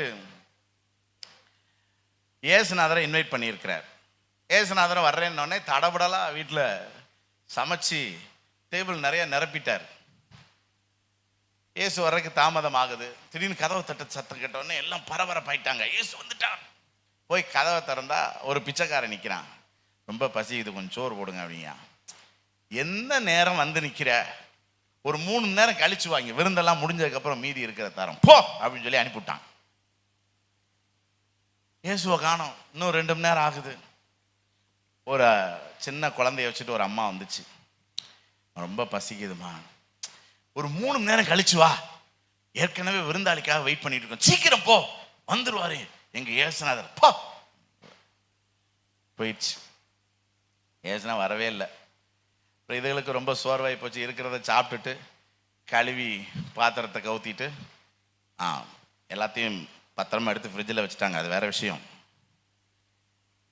ஏசுநாதரை இன்வைட் பண்ணியிருக்கிறார். ஏசுநாதரை வர்றேன்னொடனே தடபடலா வீட்டில் சமைச்சு டேபிள் நிறைய நிரப்பிட்டார். இயேசு வர்றதுக்கு தாமதம் ஆகுது. திடீர்னு கதவை தட்ட சத்தம் கேட்டோடனே எல்லாம் பரபரப்பாயிட்டாங்க, இயேசு வந்துட்டார். போய் கதவை திறந்தா ஒரு பிச்சைக்காரன் நிற்கிறான். ரொம்ப பசிக்குது, கொஞ்சம் சோறு போடுங்க அப்படிங்க. எந்த நேரம் வந்து நிற்கிற, ஒரு 3 மணி நேரம் கழிச்சு வாங்கி, விருந்தெல்லாம் முடிஞ்சதுக்கப்புறம் மீதி இருக்கிற தரம் போ அப்படின்னு சொல்லி அனுப்பிவிட்டான். இயேசுவை காணோம். இன்னும் 2 மணி நேரம் ஆகுது. ஒரு சின்ன குழந்தைய வச்சுட்டு ஒரு அம்மா வந்துச்சு, ரொம்ப பசிக்குதுமா, ஒரு 3 மணி நேரம் கழிச்சு வா, ஏற்கனவே விருந்தாளிக்காக வெயிட் பண்ணிட்டு இருக்கோம், சீக்கிரம் போ, வந்துருவாரு எங்க இயேசுநாதர். போ. போயிடுச்சு. ஏசுனா வரவே இல்லை. இதுகளுக்கு ரொம்ப சோர்வாய் போச்சு. இருக்கிறத சாப்பிட்டுட்டு கழுவி பாத்திரத்தை கவுத்திட்டு எல்லாத்தையும் பத்திரமா எடுத்து ஃப்ரிட்ஜில் வச்சுட்டாங்க. அது வேற விஷயம்.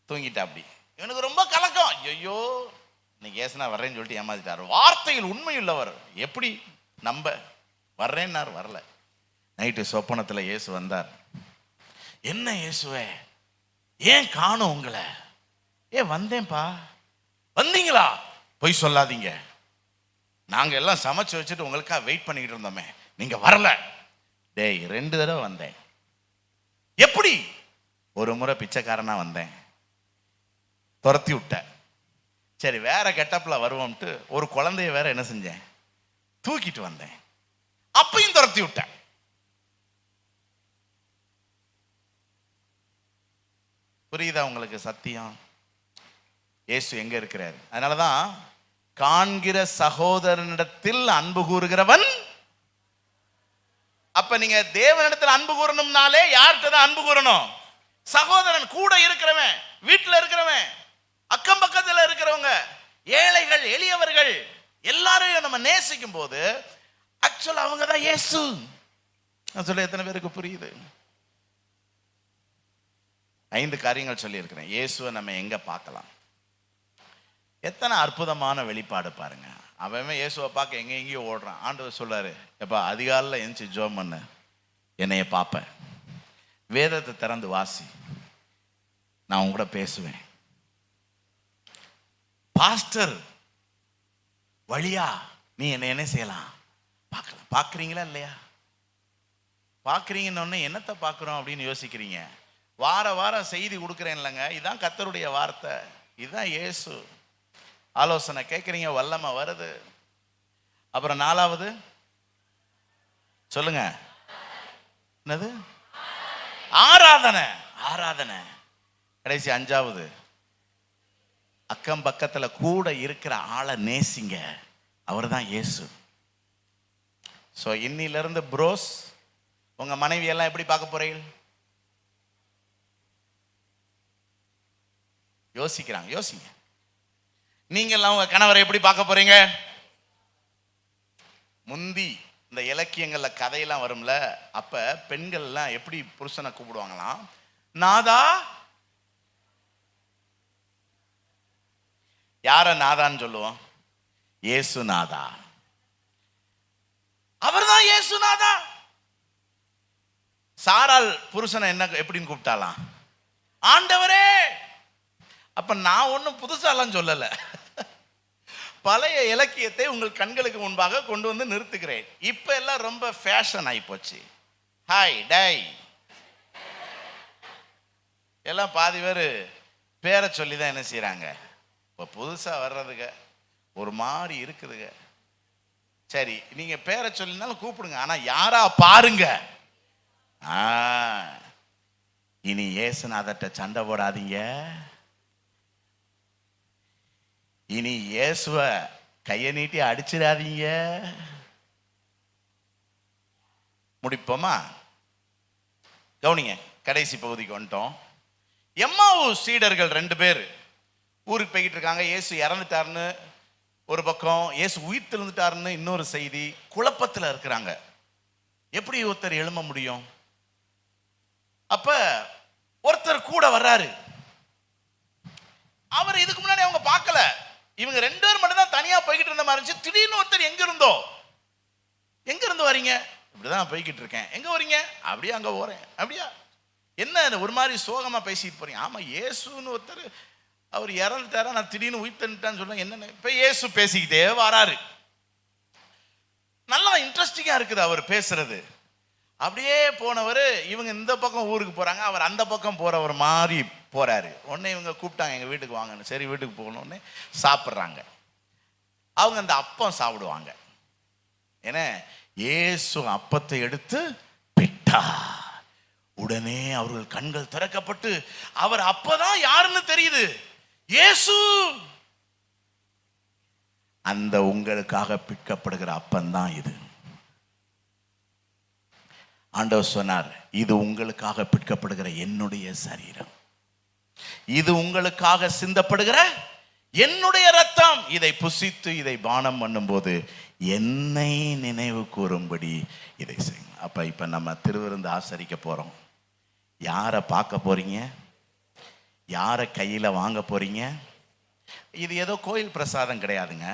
தூங்கிட்டா. அப்படி இவனுக்கு ரொம்ப கலக்கம். ஐயோ, இன்னைக்கு ஏசுனா வர்றேன்னு சொல்லிட்டு ஏமாத்திட்டாரு. வார்த்தையில் உண்மையுள்ளவர், எப்படி நம்ப? வர்றேன்னாரு, வரல. நைட்டு சொப்பனத்தில் இயேசு வந்தார். என்ன இயேசுவே, ஏன் காணும் உங்களை? வந்தேன்ப்பா. வந்தீங்களா? பொய் சொல்லாதீங்க, நாங்க எல்லாம் சமைச்சு வச்சுட்டு உங்களுக்காக வெயிட் பண்ணிக்கிட்டு இருந்தோமே, நீங்க வரல. டேய், 2 தடவை வந்தேன். எப்படி? ஒரு முறை பிச்சைக்காரனா வந்தேன், துரத்தி விட்ட. சரி, வேற கெட்டப்ல வருவோம்ட்டு ஒரு குழந்தைய வேற என்ன செஞ்சேன், தூக்கிட்டு வந்தேன், அப்பையும் துரத்தி விட்டேன். புரியுதா உங்களுக்கு சத்தியம்? இயேசு எங்க இருக்கிறார்? அதனாலதான் காண்கிற சகோதரனிடத்தில் அன்பு கூறுகிறவன். அப்ப நீங்க தேவனிடத்தில் அன்பு கூறணும்னாலே யார்கிட்ட தான் அன்பு கூறணும்? சகோதரன், கூட இருக்கிறவன், வீட்டுல இருக்கிறவன், அக்கம் பக்கத்துல இருக்கிறவங்க, ஏழைகள், எளியவர்கள், எல்லாரையும் நம்ம நேசிக்கும் போது ஆக்சுவலா அவங்க தான் இயேசு. சொல்ல எத்தனை பேருக்கு புரியுது? 5 காரியங்கள் சொல்லி இருக்கிறேன். இயேசுவை நம்ம எங்க பார்க்கலாம்? எத்தனை அற்புதமான வெளிப்பாடு பாருங்க. அவன் இயேசுவை பார்க்க எங்கேயோ ஓடுறான். ஆண்டவர் சொல்றாரு, எப்பா அதிகாலையில் எழுந்துச்சு ஜெபம் பண்ணு, என்னைய பார்ப்ப, வேதத்தை திறந்து வாசி, நான் உங்க கூட பேசுவேன். பாஸ்டர் வழியா நீ என்ன செய்யலாம்? பார்க்கலாம். பார்க்குறீங்களா இல்லையா? பார்க்குறீங்கன்னு என்னத்தை பார்க்குறோம் அப்படின்னு யோசிக்கிறீங்க. வாரம் செய்தி கொடுக்குறேன் இல்லைங்க, இதுதான் கர்த்தருடைய வார்த்தை, இதுதான் இயேசு. ஆலோசனை கேட்குறீங்க, வல்லமை வருது. அப்புறம் 4வது சொல்லுங்க, என்னது? ஆராதனை. ஆராதனை. கடைசி 5வது, அக்கம் பக்கத்துல கூட இருக்கிற ஆளை நேசிங்க, அவர் தான் இயேசு. ஸோ இன்னிலிருந்து ப்ரோஸ், உங்க மனைவி எல்லாம் எப்படி பார்க்க போறீங்க? யோசிக்கிறாங்க, யோசிங்க. நீங்க எல்லாம் உங்க கணவரை எப்படி பார்க்க போறீங்க? முந்தி இந்த இலக்கியங்கள்ல கதையெல்லாம் வரும்ல, அப்ப பெண்கள் எல்லாம் எப்படி புருஷனை கூப்பிடுவாங்களாம்? நாதா. யார நாதான்னு சொல்லுவோம்? இயேசு நாதா. அவர்தான் இயேசு நாதா. சாராள் புருஷனை என்ன எப்படின்னு கூப்பிட்டாலாம்? ஆண்டவரே. அப்ப நான் ஒன்னும் புதுசாலாம் சொல்லல, பழைய இலக்கியத்தை உங்கள் கண்களுக்கு முன்பாக கொண்டு வந்து நிறுத்துகிறேன். இப்ப எல்லாம் ரொம்ப ஃபேஷன் ஆகி போச்சு. ஹாய் டை எல்லாம் பாதி பேர் பேரை சொல்லி தான் என்ன செய்யறாங்க. இப்போ புதுசா வர்றதுங்க ஒரு மாதிரி இருக்குதுங்க. சரி, நீங்க பேரை சொல்லினாலும் கூப்பிடுங்க, ஆனா யாரா பாருங்க. இனி இயேசுநாதர்ட்ட சண்டை போடாதீங்க. இனி இயேசுவ கையை நீட்டி அடிச்சிடாதீங்க. முடிப்போமா? கவனிங்க, கடைசி பகுதிக்கு வந்துட்டோம். எம்மாவு சீடர்கள் 2 பேர் ஊருக்கு போய்கிட்டு இருக்காங்க. இயேசு இறந்துட்டாருன்னு ஒரு பக்கம், இயேசு உயிர் தெழுந்துட்டாருன்னு இன்னொரு செய்தி. குழப்பத்தில் இருக்கிறாங்க. எப்படி ஒருத்தர் எழும்ப முடியும்? அப்ப ஒருத்தர் கூட வர்றாரு. அவர் இதுக்கு முன்னாடி அவங்க பார்க்கல. இவங்க 2 பேர் மட்டும் தான் தனியா போய்கிட்டு இருந்த மாதிரி இருந்துச்சு. திடீர்னு ஒருத்தர் எங்க இருந்து வரீங்க? இப்படிதான் போய்கிட்டு இருக்கேன். எங்க வரீங்க? அப்படியே அங்க போறேன். அப்படியா? என்ன ஒரு மாதிரி சோகமா பேசிட்டு போறீங்க? ஆமா, இயேசுன்னு ஒருத்தர், அவர் இறந்துட்டாரா, நான் திடீர்னு உயிர் தந்துட்டான்னு சொன்னா என்ன? இப்ப இயேசு பேசிக்கிட்டே வராரு. நல்லா இன்ட்ரெஸ்டிங்கா இருக்குது அவர் பேசுறது. அப்படியே போனவர், இவங்க இந்த பக்கம் ஊருக்கு போறாங்க, அவர் அந்த பக்கம் போறவர் மாதிரி போறாரு. உடனே இவங்க கூப்பிட்டாங்க, எங்க வீட்டுக்கு வாங்கன்னு. சரி, வீட்டுக்கு போகணும்னு சாப்பிட்றாங்க. அவங்க அந்த அப்பம் சாப்பிடுவாங்க. ஏன்னா இயேசு அப்பத்தை எடுத்து பிட்டார். உடனே அவர்கள் கண்கள் திறக்கப்பட்டு அவர் அப்பதான் யாருன்னு தெரியுது, இயேசு. அந்த உங்களுக்காக பிற்கப்படுகிற அப்பந்தான் இது. ஆண்டவர் சொன்னார், இது உங்களுக்காக பிற்கப்படுகிற என்னுடைய சரீரம், இது உங்களுக்காக சிந்தப்படுகிற என்னுடைய ரத்தம், இதை புசித்து இதை பானம் பண்ணும்போது என்னை நினைவு கூறும்படி இதை செய்யுங்க. அப்ப இப்ப நம்ம திருவிருந்து ஆசரிக்க போறோம். யாரை பார்க்க போறீங்க? யாரை கையில வாங்க போறீங்க? இது ஏதோ கோயில் பிரசாதம் கிடையாதுங்க,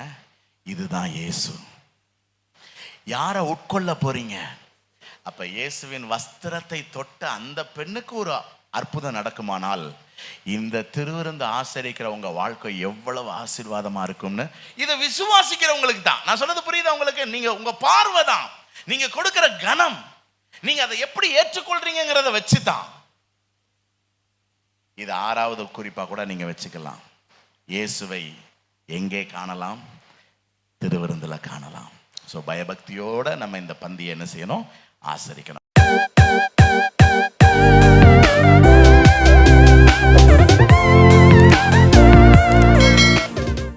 இதுதான் இயேசு. யாரை உட்கொள்ள போறீங்க? அப்ப இயேசுவின் வஸ்திரத்தை தொட்ட அந்த பெண்ணுக்கு ஒரு அற்புதம் நடக்குமானால், இந்த திருவிருந்து ஆசரிக்கிற உங்க வாழ்க்கை எவ்வளவு ஆசீர்வாதமா இருக்கும்னு இதை விசுவாசிக்கிறவங்களுக்கு தான். நான் சொன்னது புரியுதா உங்களுக்கு? நீங்க உங்க பார்வை தான், நீங்க கொடுக்கிற கனம், நீங்க அதை எப்படி ஏற்றுக்கொள்றீங்கிறத வச்சுதான். இது 6வது குறிப்பா கூட நீங்க வச்சுக்கலாம். இயேசுவை எங்கே காணலாம்? திருவிருந்துல காணலாம். ஸோ பயபக்தியோட நம்ம இந்த பந்தியை என்ன செய்யணும்? ஆசரிக்கணும்.